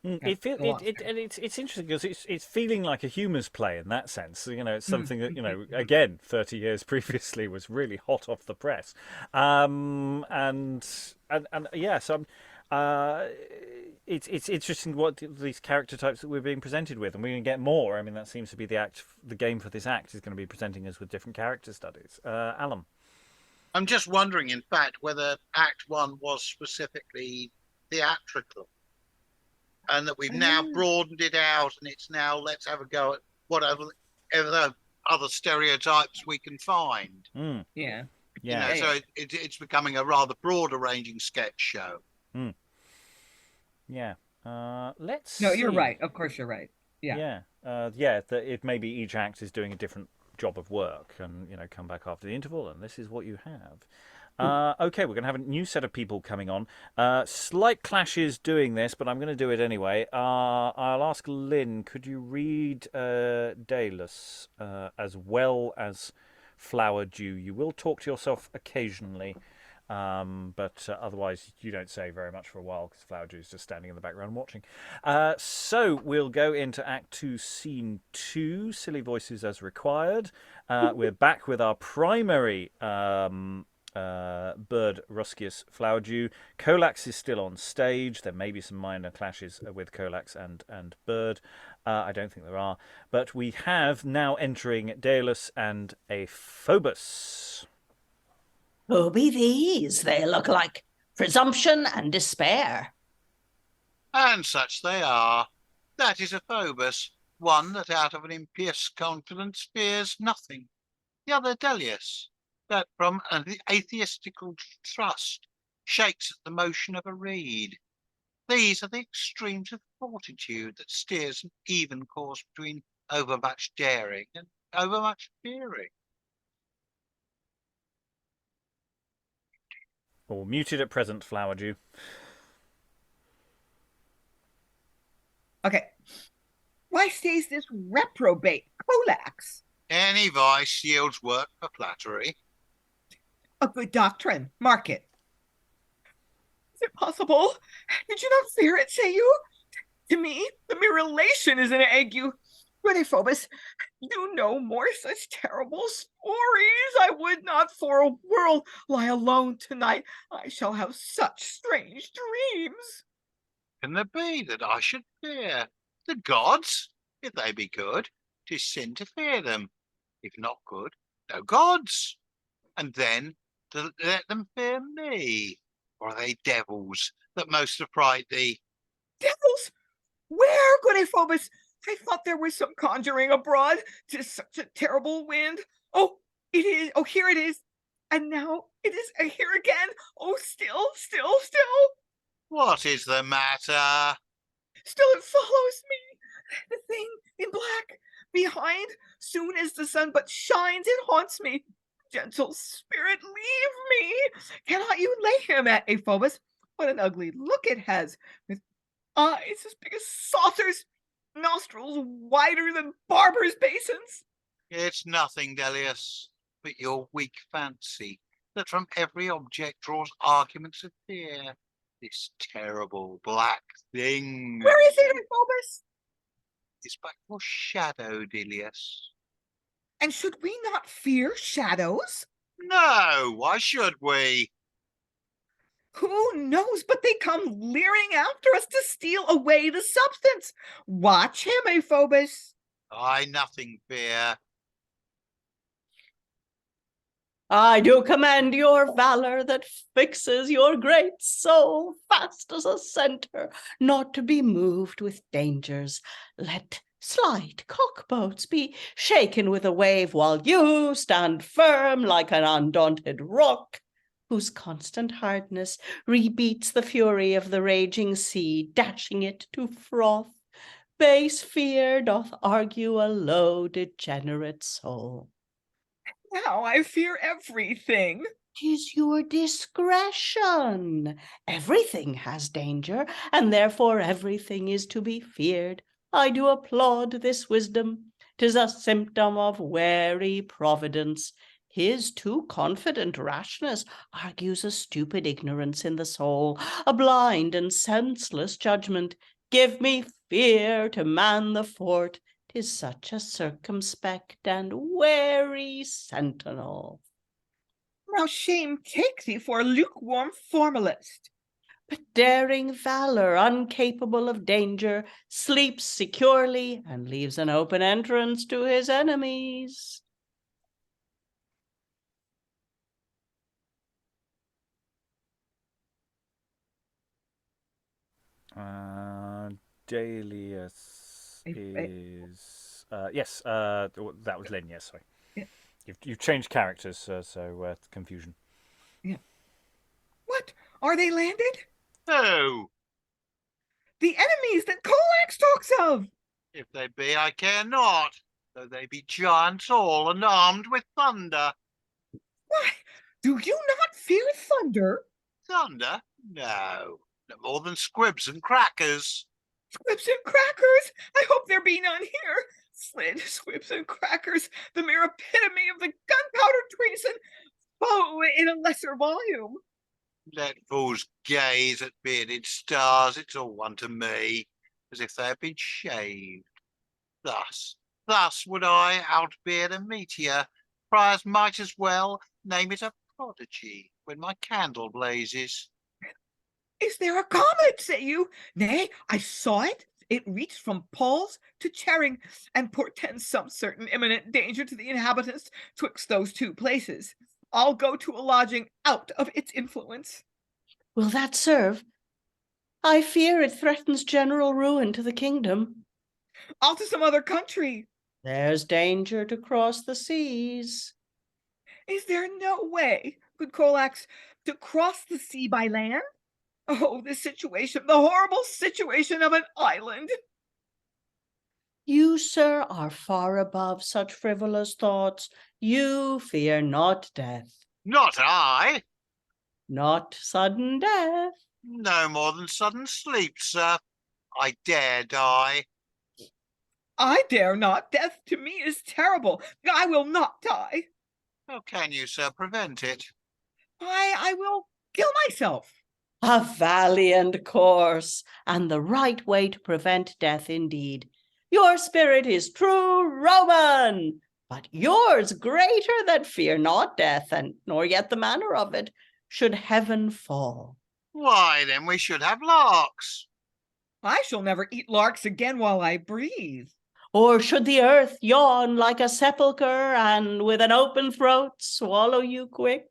It's interesting because it's feeling like a humorous play in that sense. It's something that again 30 years previously was really hot off the press, and yeah. So it's interesting what these character types that we're being presented with, and we're going to get more. I mean, that seems to be the game for this act is going to be presenting us with different character studies. Alan, I'm just wondering, in fact, whether Act 1 was specifically theatrical, and that we've now broadened it out, and it's now let's have a go at whatever other stereotypes we can find. Yeah. So it's becoming a rather broader ranging sketch show. Yeah. Let's. No, you're see. right. Of course, you're right. Yeah. That it maybe each act is doing a different job of work, and come back after the interval, and this is what you have. Okay, we're going to have a new set of people coming on. Slight clashes doing this, but I'm going to do it anyway. I'll ask Lynn, could you read Deilus as well as Flowerdew? You will talk to yourself occasionally, but otherwise you don't say very much for a while because Flowerdew is just standing in the background watching. So we'll go into Act 2, Scene 2, Silly Voices as required. We're back with our primary bird, Roscius, Flowerdew. Colax is still on stage. There may be some minor clashes with Colax and Bird. I don't think there are. But we have now entering Deilus and Aphobus. Who be these? They look like presumption and despair. And such they are. That is Aphobus, one that out of an impious confidence fears nothing. The other Deilus, that from an atheistical trust shakes at the motion of a reed. These are the extremes of fortitude that steers an even course between overmuch daring and overmuch fearing. Or muted at present, Flowerdew. Okay. Why stays this reprobate Colax? Any vice yields work for flattery. A good doctrine. Mark it. Is it possible? Did you not fear it, say you? To me, the mere relation is an ague. Good Aphobus, you know more such terrible stories. I would not for a world lie alone tonight. I shall have such strange dreams. Can there be that I should fear? The gods, if they be good, 'tis sin to fear them. If not good, no gods. And then to let them fear me. Or are they devils that most affright thee? Devils? Where, good Aphobus? I thought there was some conjuring abroad. 'Tis such a terrible wind. Oh, it is. Oh, here it is. And now it is here again. Oh, still. What is the matter? Still it follows me. The thing in black behind. Soon as the sun but shines, it haunts me. Gentle spirit, leave me. Cannot you lay him at, Aphobus? What an ugly look it has, with eyes as big as saucers, nostrils wider than barbers' basins. It's nothing, Deilus, but your weak fancy that from every object draws arguments of fear. This terrible black thing. Where is it, Aphobus? Is but your shadow, Deilus. And should we not fear shadows? No, why should we? Who knows but they come leering after us to steal away the substance? Watch him, Aphobus. I nothing fear. I do commend your valor that fixes your great soul fast as a centre, not to be moved with dangers. Let slight cockboats be shaken with a wave, while you stand firm like an undaunted rock, whose constant hardness rebeats the fury of the raging sea, dashing it to froth. Base fear doth argue a low, degenerate soul. Now I fear everything. 'Tis your discretion. Everything has danger, and therefore everything is to be feared. I do applaud this wisdom. 'Tis a symptom of wary providence. His too confident rashness argues a stupid ignorance in the soul, a blind and senseless judgment. Give me fear to man the fort. 'Tis such a circumspect and wary sentinel. Now shame take thee for a lukewarm formalist. But daring valor, uncapable of danger, sleeps securely and leaves an open entrance to his enemies. Deilus is yes. That was Lynn. Yes, sorry. Yeah. You've changed characters, so confusion. Yeah. What? Are they landed? No, The enemies that Colax talks of. if they be, I care not, though they be giants all and armed with thunder. Why, do you not fear thunder? Thunder? No more than squibs and crackers. Squibs and crackers? I hope there be none here. Slid, squibs and crackers, the mere epitome of the gunpowder treason. Oh, in a lesser volume. Let fools gaze at bearded stars, it's all one to me, as if they had been shaved. Thus would I outbeard a meteor. Friars might as well name it a prodigy when my candle blazes. Is there a comet, say you? Nay, I saw it. It reached from Paul's to Charing, and portends some certain imminent danger to the inhabitants twixt those two places. I'll go to a lodging out of its influence. Will that serve? I fear it threatens general ruin to the kingdom. I'll to some other country. There's danger to cross the seas. Is there no way, good Colax, to cross the sea by land? Oh, this situation, the horrible situation of an island. You, sir, are far above such frivolous thoughts. You fear not death, Not I. not sudden death. No more than sudden sleep, sir. I dare die. I dare not. Death to me is terrible. I will not die. How can you, sir, prevent it? I will kill myself. A valiant course, and the right way to prevent death indeed. Your spirit is true Roman, but yours greater that fear not death, and nor yet the manner of it, should heaven fall. Why, then we should have larks. I shall never eat larks again while I breathe. Or should the earth yawn like a sepulchre, and with an open throat swallow you quick?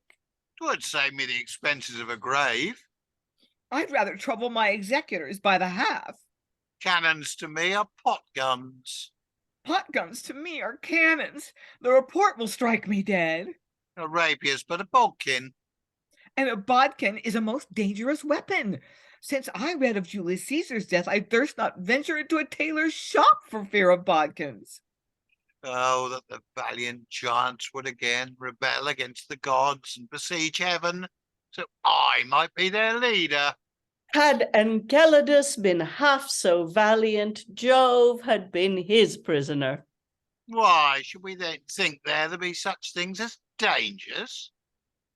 'Twould save me the expenses of a grave. I'd rather trouble my executors by the half. Cannons to me are pot guns. Pot guns to me are cannons. The report will strike me dead. A rapier's but a bodkin. And a bodkin is a most dangerous weapon. Since I read of Julius Caesar's death, I durst not venture into a tailor's shop for fear of bodkins. Oh, that the valiant giants would again rebel against the gods and besiege heaven, so I might be their leader. Had Enceladus been half so valiant, Jove had been his prisoner. Why should we then think there to be such things as dangers?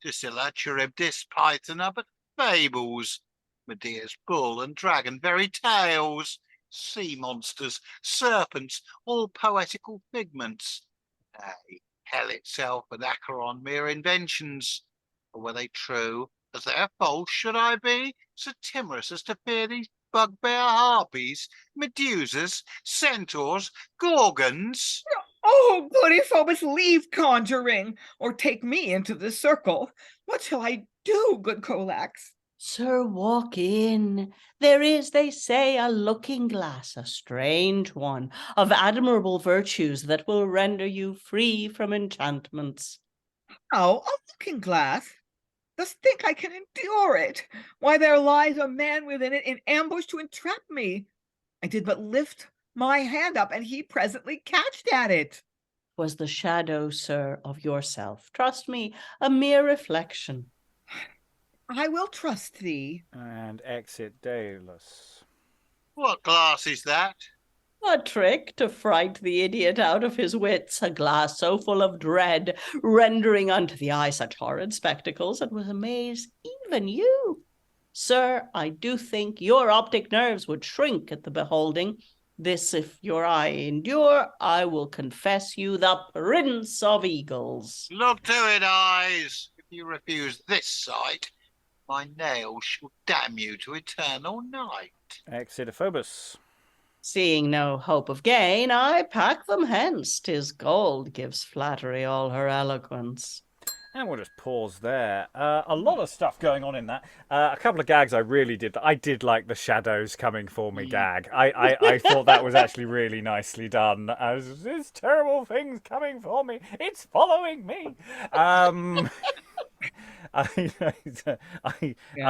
Drusilla, Charybdis, Python are but fables. Medea's bull and dragon, very tales. Sea monsters, serpents, all poetical figments. Nay, hell itself and Acheron mere inventions. Or were they true? As they are false, should I be so timorous as to fear these bugbear harpies, medusas, centaurs, gorgons? Oh, good Aphobus, leave conjuring, or take me into the circle. What shall I do, good Colax? Sir, walk in. There is, they say, a looking-glass, a strange one, of admirable virtues that will render you free from enchantments. Oh, a looking-glass? Dost think I can endure it? Why, there lies a man within it in ambush to entrap me. I did but lift my hand up, and he presently catched at it. Was the shadow, sir, of yourself. Trust me, a mere reflection. I will trust thee. And exit Deilus. What glass is that? A trick to fright the idiot out of his wits, a glass so full of dread, rendering unto the eye such horrid spectacles, it would amaze even you. Sir, I do think your optic nerves would shrink at the beholding. This, if your eye endure, I will confess you the prince of eagles. Look to it, eyes. If you refuse this sight, my nails shall damn you to eternal night. Exit Aphobus. Seeing no hope of gain, I pack them hence. 'Tis gold gives flattery all her eloquence. And we'll just pause there. A lot of stuff going on in that. A couple of gags I really did. I did like the shadows coming for me gag. I thought that was actually really nicely done. There's terrible things coming for me. It's following me. I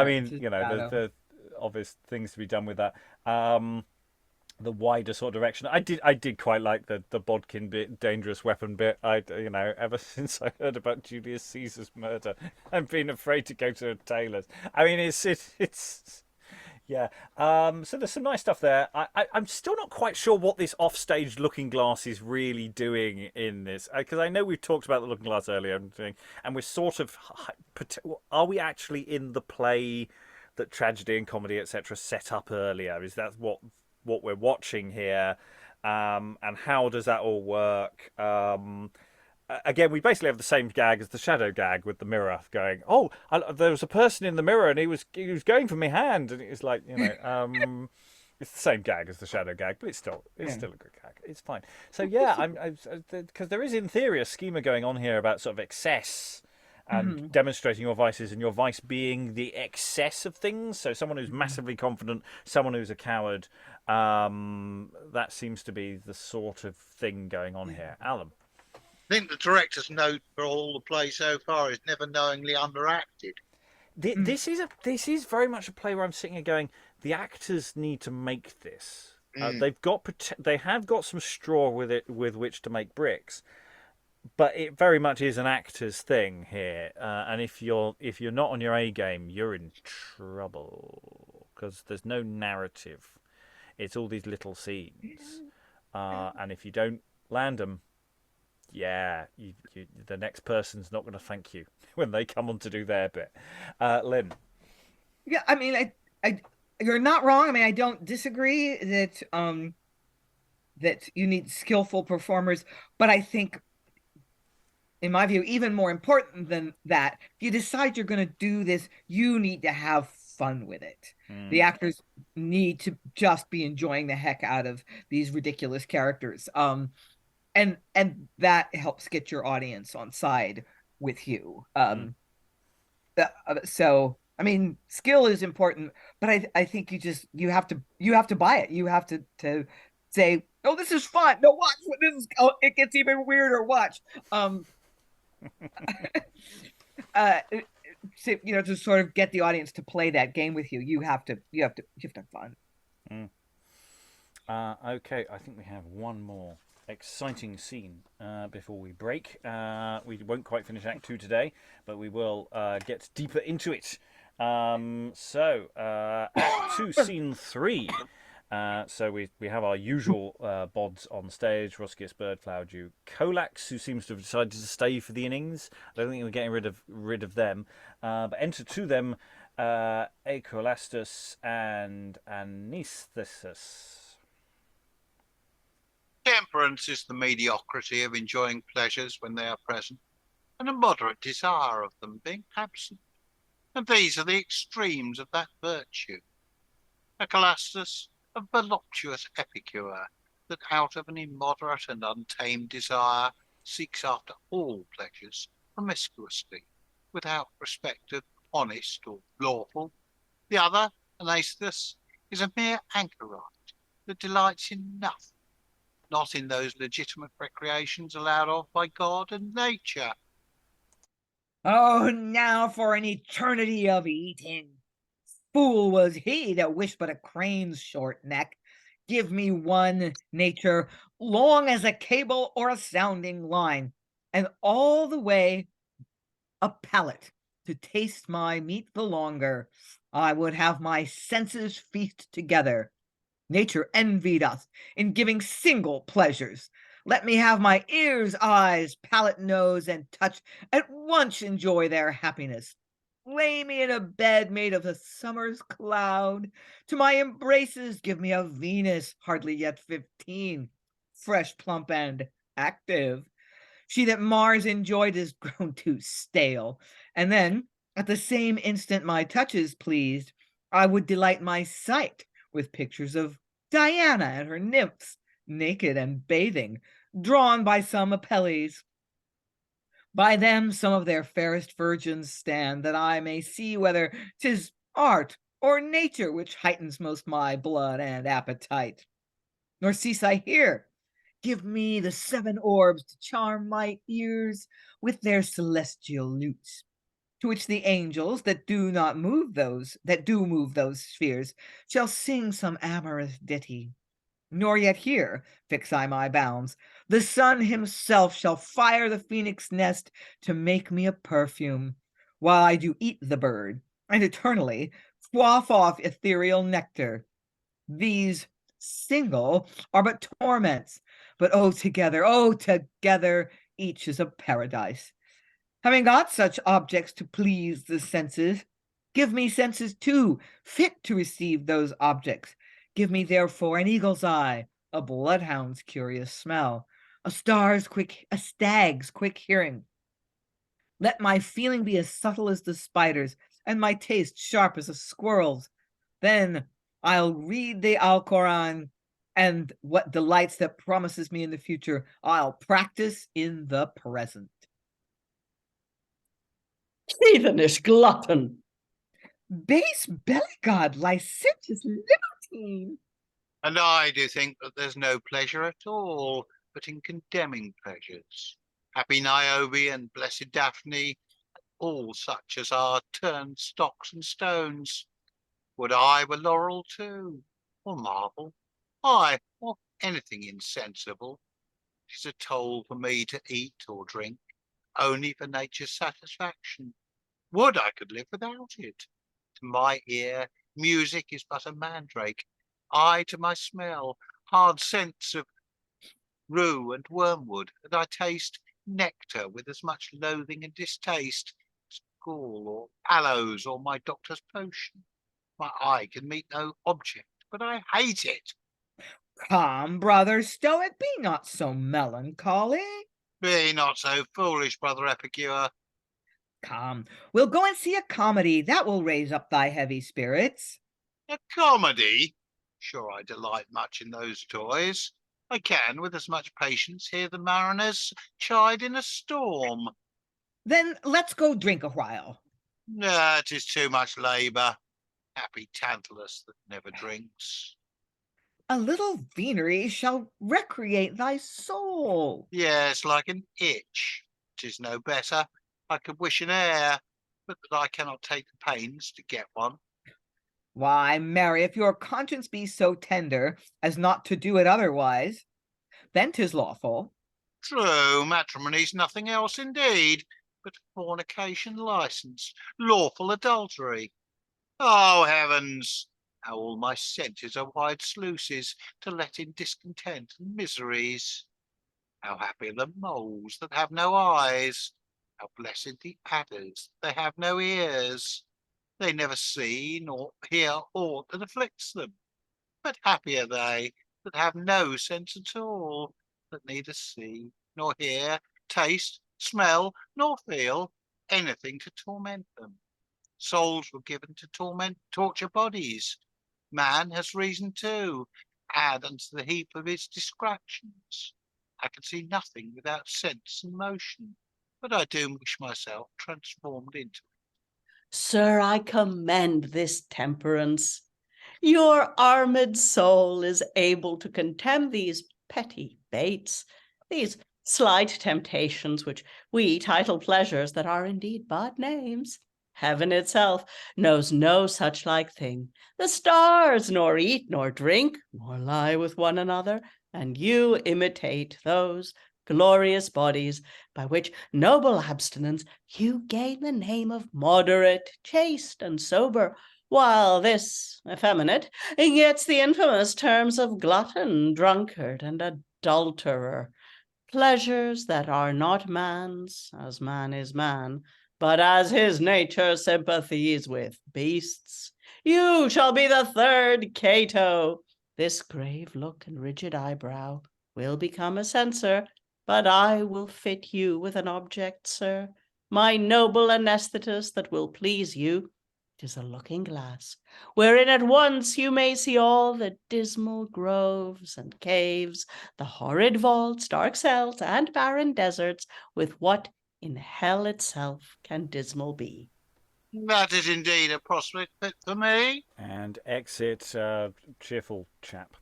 mean, you know, the obvious things to be done with that. The wider sort of direction. I did quite like the bodkin bit, dangerous weapon bit. Ever since I heard about Julius Caesar's murder, I've been afraid to go to a tailor's. I mean, it's yeah. So there's some nice stuff there. I'm still not quite sure what this offstage looking glass is really doing in this, because I know we've talked about the looking glass earlier, and we're sort of, are we actually in the play that tragedy and comedy etc. set up earlier? Is that what we're watching here, and how does that all work? Again, we basically have the same gag as the shadow gag with the mirror going, oh, there was a person in the mirror and he was going for my hand, and it's like, it's the same gag as the shadow gag, but it's still a good gag. It's fine. So yeah, because there is in theory a schema going on here about sort of excess and demonstrating your vices, and your vice being the excess of things. So someone who's massively confident, someone who's a coward, that seems to be the sort of thing going on here. Alan? I think the director's note for all the play so far is never knowingly underacted. This is very much a play where I'm sitting here going, the actors need to make this. They have got some straw with which to make bricks, but it very much is an actor's thing here. And if you're not on your A game, you're in trouble because there's no narrative. It's all these little scenes, and if you don't land them, the next person's not going to thank you when they come on to do their bit. Lynn. Yeah, I mean, I you're not wrong. I mean, I don't disagree that that you need skillful performers, but I think, in my view, even more important than that, if you decide you're going to do this, you need to have fun with it. The actors need to just be enjoying the heck out of these ridiculous characters. And that helps get your audience on side with you. So I mean, skill is important, but I think you have to buy it. You have to say, oh, this is fun. No, watch what this is. Oh, it gets even weirder. Watch. To sort of get the audience to play that game with you, you have to have fun. Okay, I think we have one more exciting scene before we break. We won't quite finish Act 2 today, but we will get deeper into it. Act 2, Scene 3. So we have our usual bods on stage: Roscius, Bird, Flowerdew, Colax, who seems to have decided to stay for the innings. I don't think we're getting rid of them. But enter to them Acolastus and Anaisthetus. Temperance is the mediocrity of enjoying pleasures when they are present, and a moderate desire of them being absent. And these are the extremes of that virtue. Acolastus, a voluptuous epicure, that out of an immoderate and untamed desire seeks after all pleasures promiscuously, without respect of honest or lawful. The other, Anaisthetus, is a mere anchorite that delights in nothing, not in those legitimate recreations allowed of by God and nature. Oh, now for an eternity of eating. Fool was he that wished but a crane's short neck. Give me one nature, long as a cable or a sounding line, and all the way a palate to taste my meat the longer. I would have my senses feast together. Nature envied us in giving single pleasures. Let me have my ears, eyes, palate, nose, and touch at once enjoy their happiness. Lay me in a bed made of the summer's cloud. To my embraces give me a Venus, hardly yet 15, fresh, plump, and active. She that Mars enjoyed is grown too stale. And then, at the same instant my touches pleased, I would delight my sight with pictures of Diana and her nymphs, naked and bathing, drawn by some Apelles. By them some of their fairest virgins stand, that I may see whether 'tis art or nature which heightens most my blood and appetite. Nor cease I here. Give me the 7 orbs to charm my ears with their celestial lutes, to which the angels that do move those spheres shall sing some amorous ditty. Nor yet here fix I my bounds. The sun himself shall fire the phoenix nest to make me a perfume, while I do eat the bird, and eternally quaff off ethereal nectar. These single are but torments, but together, each is a paradise. Having got such objects to please the senses, give me senses too, fit to receive those objects. Give me therefore an eagle's eye, a bloodhound's curious smell, a stag's quick hearing. Let my feeling be as subtle as the spider's, and my taste sharp as a squirrel's. Then I'll read the Alcoran, and what delights that promises me in the future, I'll practice in the present. Heathenish glutton! Base belly god, licentious libertine! And I do think that there's no pleasure at all but in condemning pleasures. Happy Niobe and blessed Daphne, all such as are turned stocks and stones. Would I were laurel too, or marble, ay, or anything insensible. 'Tis a toll for me to eat or drink, only for nature's satisfaction. Would I could live without it. To my ear, music is but a mandrake. I to my smell, hard scents of rue and wormwood, and I taste nectar with as much loathing and distaste as gall or aloes or my doctor's potion. My eye can meet no object, but I hate it. Come, brother Stoic, be not so melancholy. Be not so foolish, brother Epicure. Come, we'll go and see a comedy. That will raise up thy heavy spirits. A comedy? Sure I delight much in those toys. I can, with as much patience, hear the mariners chide in a storm. Then let's go drink a while. Nah, 'tis too much labour. Happy Tantalus that never drinks. A little venery shall recreate thy soul. Yes, like an itch. 'Tis no better. I could wish an heir, but that I cannot take the pains to get one. Why, marry, if your conscience be so tender as not to do it otherwise, then 'tis lawful. True, matrimony's nothing else indeed, but fornication licensed, lawful adultery. Oh, heavens! How all my senses are wide sluices to let in discontent and miseries. How happy are the moles that have no eyes! How blessed the adders, they have no ears! They never see nor hear aught that afflicts them. But happy are they that have no sense at all, that neither see nor hear, taste, smell, nor feel anything to torment them. Souls were given to torture bodies. Man has reason too, add unto the heap of his distractions. I can see nothing without sense and motion, but I do wish myself transformed into it. Sir, I commend this temperance. Your armed soul is able to contemn these petty baits, these slight temptations which we title pleasures that are indeed but names. Heaven itself knows no such like thing. The stars nor eat nor drink, nor lie with one another, and you imitate those glorious bodies by which noble abstinence you gain the name of moderate, chaste, and sober, while this effeminate gets the infamous terms of glutton, drunkard, and adulterer. Pleasures that are not man's, as man is man, but as his nature sympathies with beasts. You shall be the third Cato. This grave look and rigid eyebrow will become a censor, but I will fit you with an object, sir, my noble Anaisthetus, that will please you. 'Tis a looking-glass, wherein at once you may see all the dismal groves and caves, the horrid vaults, dark cells, and barren deserts, with what in hell itself can dismal be. That is indeed a prospect fit for me. And exit cheerful chap.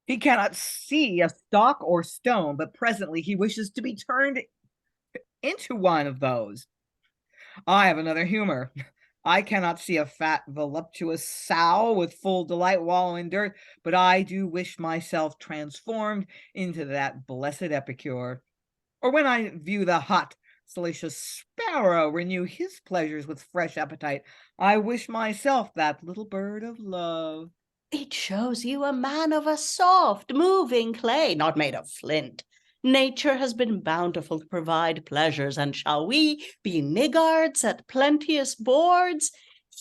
He cannot see a stock or stone, but presently he wishes to be turned into one of those. I have another humor. I cannot see a fat, voluptuous sow with full delight wallow in dirt, but I do wish myself transformed into that blessed epicure. Or when I view the hot, salacious sparrow renew his pleasures with fresh appetite, I wish myself that little bird of love. It shows you a man of a soft, moving clay, not made of flint. Nature has been bountiful to provide pleasures, and shall we be niggards at plenteous boards?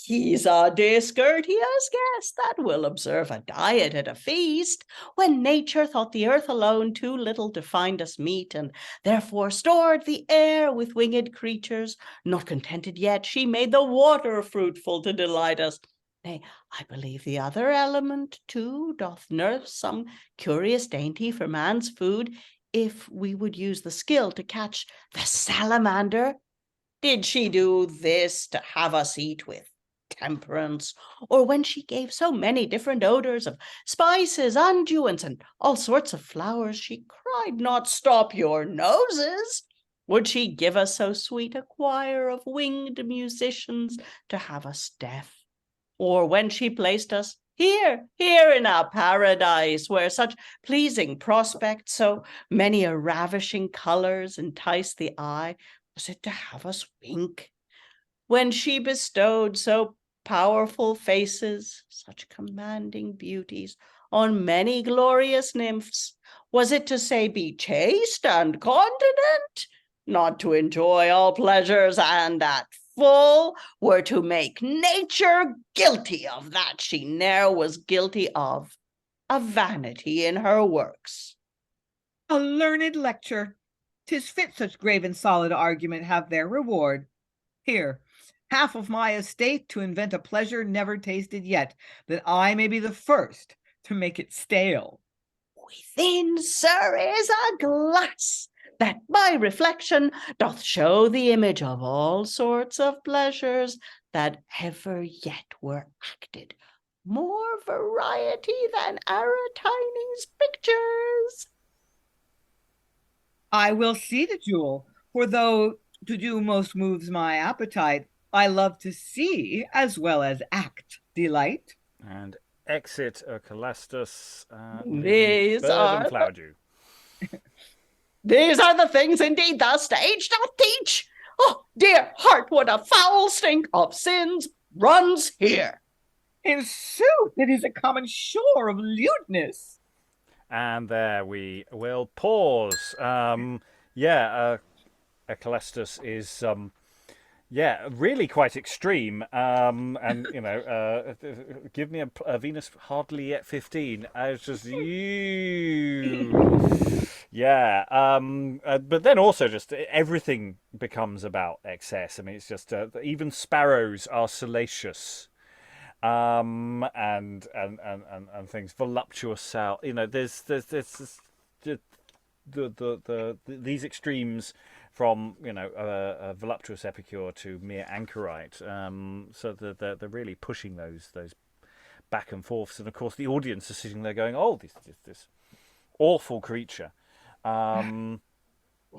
He's a discourteous guest that will observe a diet at a feast, when nature thought the earth alone too little to find us meat, and therefore stored the air with winged creatures. Not contented yet, she made the water fruitful to delight us. Nay, I believe the other element too doth nurse some curious dainty for man's food, if we would use the skill to catch the salamander. Did she do this to have us eat with temperance, or when she gave so many different odors of spices, unguents, and all sorts of flowers, she cried not, "Stop your noses"? Would she give us so sweet a choir of winged musicians to have us deaf? Or when she placed us here in our paradise, where such pleasing prospects, so many a ravishing colours entice the eye, was it to have us wink? When she bestowed so powerful faces, such commanding beauties, on many glorious nymphs, was it to say be chaste and continent? Not to enjoy all pleasures and at full, were to make nature guilty of that she ne'er was guilty of, a vanity in her works. A learned lecture. 'Tis fit such grave and solid argument have their reward. Here, half of my estate to invent a pleasure never tasted yet, that I may be the first to make it stale. Within, sir, is a glass that by reflection doth show the image of all sorts of pleasures that ever yet were acted, more variety than Aretine's pictures. I will see the jewel, for though to do most moves my appetite, I love to see as well as act delight. And exit Acolastus. These are Flowerdew. These are the things indeed the stage doth teach. Oh, dear heart, what a foul stink of sins runs here. In sooth, it is a common shore of lewdness. And there we will pause. Acolastus is really quite extreme. And give me a Venus hardly yet 15. I was just but then also just everything becomes about excess. I mean, it's just even sparrows are salacious. And things voluptuous sound. There's these extremes from a voluptuous epicure to mere anchorite. So they're really pushing those back and forths, and of course the audience is sitting there going, "Oh, this awful creature."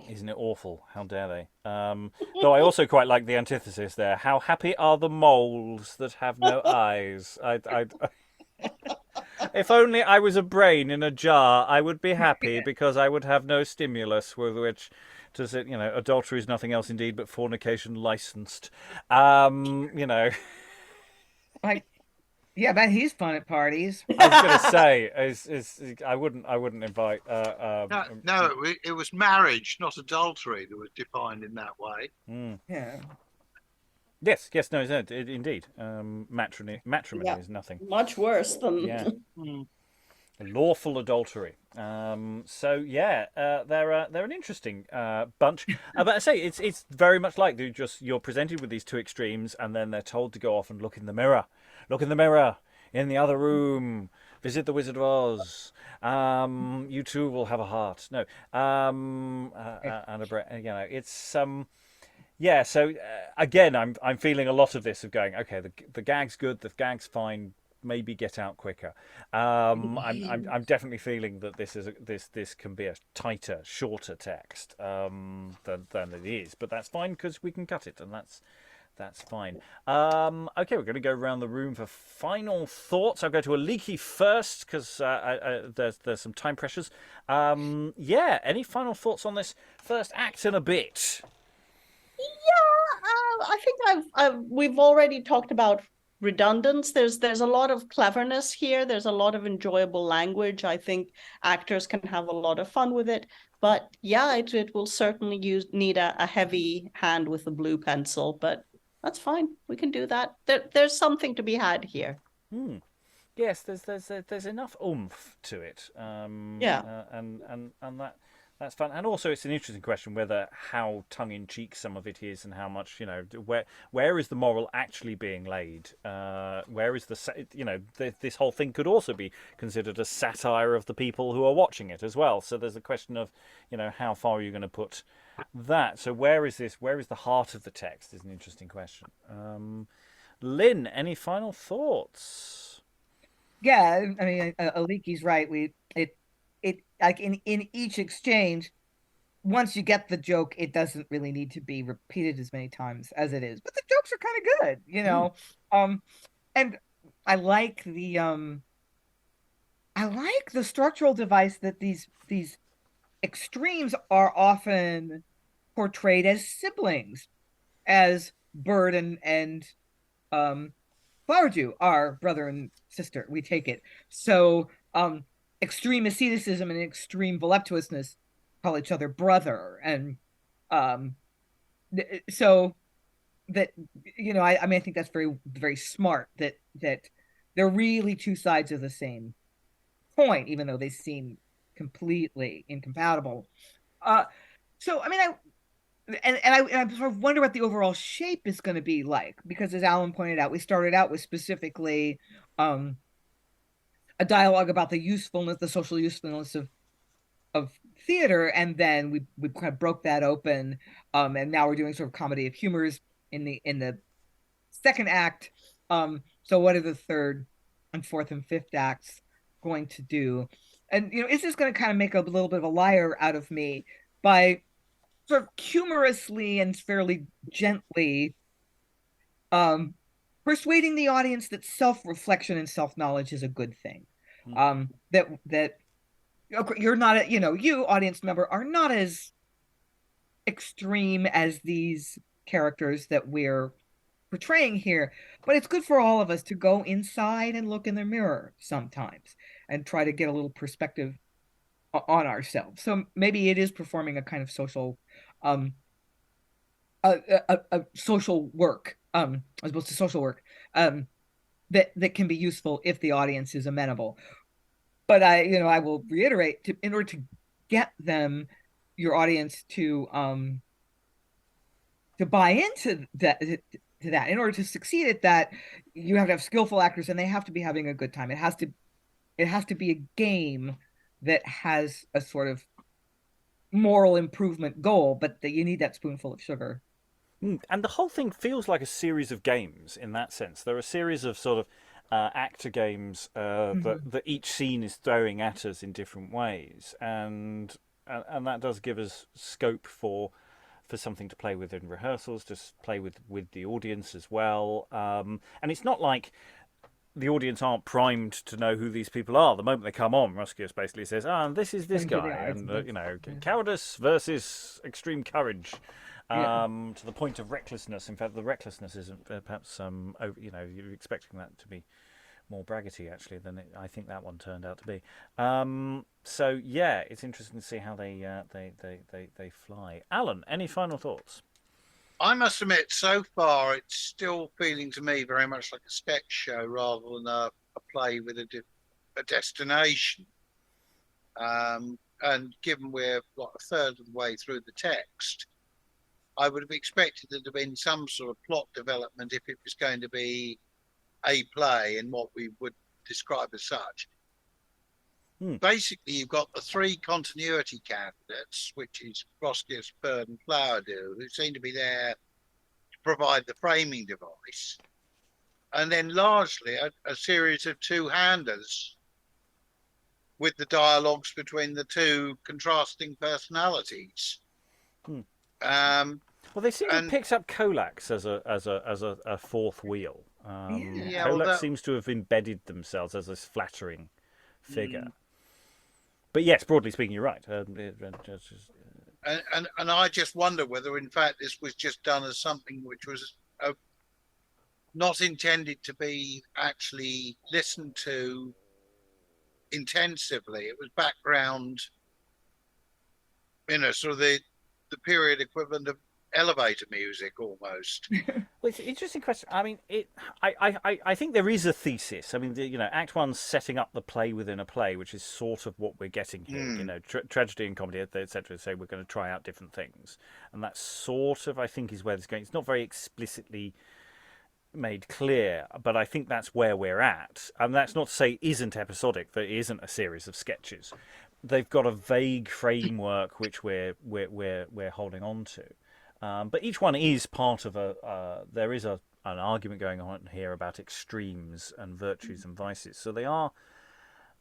Isn't it awful? How dare they? Though I also quite like the antithesis there. How happy are the moles that have no eyes? If only I was a brain in a jar, I would be happy because I would have no stimulus with which to sit. Adultery is nothing else indeed but fornication licensed. Yeah, but he's fun at parties. I was going to say, I wouldn't invite. No, it was marriage, not adultery, that was defined in that way. Yeah. Yes, no, indeed. Matrimony is nothing. Much worse than Lawful adultery. They're an interesting bunch. But I say it's very much like you're presented with these two extremes, and then they're told to go off and look in the mirror. Look in the mirror in the other room. Visit the Wizard of Oz. You too will have a heart. No. And a brain. It's So again, I'm feeling a lot of this of going. Okay, the gag's good. The gag's fine. Maybe get out quicker. I'm definitely feeling that this can be a tighter, shorter text than it is. But that's fine because we can cut it, and that's fine. Okay, we're going to go around the room for final thoughts. I'll go to Aliki first because there's some time pressures. Any final thoughts on this first act in a bit? Yeah, I think we've already talked about redundance. There's a lot of cleverness here. There's a lot of enjoyable language. I think actors can have a lot of fun with it. But yeah, it will certainly need a heavy hand with a blue pencil. But that's fine. We can do that. There's something to be had here. Yes, there's enough oomph to it. And that's fun. And also, it's an interesting question whether how tongue-in-cheek some of it is, and how much where is the moral actually being laid? Where is this whole thing could also be considered a satire of the people who are watching it as well. So there's a question of how far are you going to put that? So where is this? Where is the heart of the text? Is an interesting question. Lynn, any final thoughts? Yeah, I mean, Aliki's right. It like in each exchange, once you get the joke, it doesn't really need to be repeated as many times as it is. But the jokes are kind of good, you know. And I like the structural device that these extremes are often portrayed as siblings, as Bird and Flowerdew are brother and sister. We take it. So extreme asceticism and extreme voluptuousness call each other brother, and so that, you know, I mean, I think that's very, very smart, that they're really two sides of the same point, even though they seem completely incompatible. So I mean, I sort of wonder what the overall shape is going to be like, because as Alan pointed out, we started out with specifically a dialogue about the usefulness, the social usefulness of theater, and then we kind of broke that open, and now we're doing sort of comedy of humors in the second act. So what are the third and fourth and fifth acts going to do? And, you know, is this going to kind of make a little bit of a liar out of me by sort of humorously and fairly gently persuading the audience that self-reflection and self-knowledge is a good thing? That you're not, you know, you audience member are not as extreme as these characters that we're portraying here, but it's good for all of us to go inside and look in the mirror sometimes and try to get a little perspective on ourselves. So maybe it is performing a kind of social a social work, as opposed to social work, that can be useful if the audience is amenable. But I will reiterate, in order to get them, your audience, to buy into that, in order to succeed at that, you have to have skillful actors, and they have to be having a good time. It has to be a game that has a sort of moral improvement goal, but that you need that spoonful of sugar. And the whole thing feels like a series of games in that sense. There are a series of sort of actor games that each scene is throwing at us in different ways, and that does give us scope for something to play with in rehearsals, to play with the audience as well. And it's not like the audience aren't primed to know who these people are. The moment they come on, Roscius basically says, this is this guy, and cowardice versus extreme courage. To the point of recklessness. In fact, the recklessness isn't perhaps you're expecting that to be more braggarty actually than I think that one turned out to be. So yeah, it's interesting to see how they fly. Alan, any final thoughts? I must admit, so far it's still feeling to me very much like a sketch show rather than a play with a destination. And given we're a third of the way through the text, I would have expected there to have been some sort of plot development if it was going to be a play and what we would describe as such. Basically, you've got the three continuity candidates, which is Roscius, Bird, and Flowerdew, who seem to be there to provide the framing device. And then largely a series of two-handers with the dialogues between the two contrasting personalities. Well, they seem to have picked up Colax as a fourth wheel. Colax seems to have embedded themselves as this flattering figure. But yes, broadly speaking, you're right. And I just wonder whether, in fact, this was just done as something which was not intended to be actually listened to intensively. It was background, sort of the period equivalent of elevator music almost. Well, it's an interesting question. I mean, I think there is a thesis. I mean, Act One's setting up the play within a play, which is sort of what we're getting here. Tragedy and comedy, etc. Say we're going to try out different things, and that sort of, I think, is where this is going. It's not very explicitly made clear, but I think that's where we're at. And that's not to say it isn't episodic, that it isn't a series of sketches. They've got a vague framework which we're holding on to. But each one is part of there is an argument going on here about extremes and virtues and vices. So they are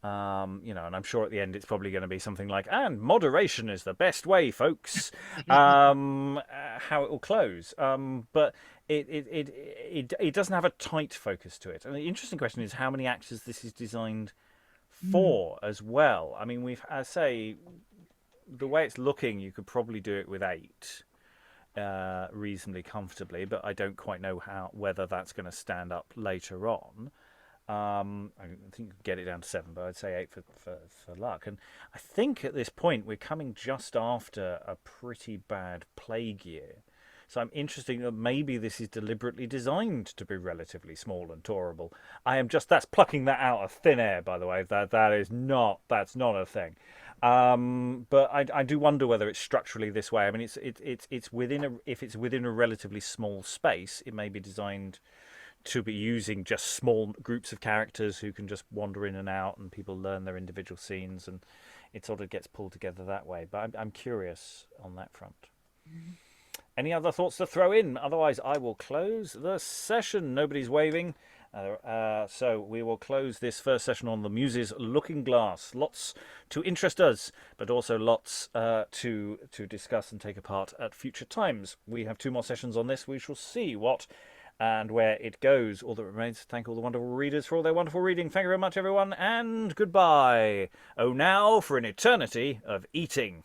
And I'm sure at the end it's probably going to be something like, and moderation is the best way, folks. How it will close. But it doesn't have a tight focus to it. And the interesting question is how many actors this is designed for as well. I mean, I say, the way it's looking, you could probably do it with 8 reasonably comfortably, but I don't quite know whether that's going to stand up later on. I think you can get it down to 7, but I'd say 8 for luck. And I think at this point we're coming just after a pretty bad plague year. So I'm interested that maybe this is deliberately designed to be relatively small and tolerable. That's plucking that out of thin air, by the way. That's not a thing. But I do wonder whether it's structurally this way. I mean, it's within a relatively small space, it may be designed to be using just small groups of characters who can just wander in and out, and people learn their individual scenes, and it sort of gets pulled together that way. But I'm curious on that front. Any other thoughts to throw in? Otherwise, I will close the session. Nobody's waving. So we will close this first session on the Muses Looking-Glass. Lots to interest us, but also lots to discuss and take apart at future times. We have 2 more sessions on this. We shall see what and where it goes. All that remains to thank all the wonderful readers for all their wonderful reading. Thank you very much, everyone, and goodbye. Oh, now for an eternity of eating.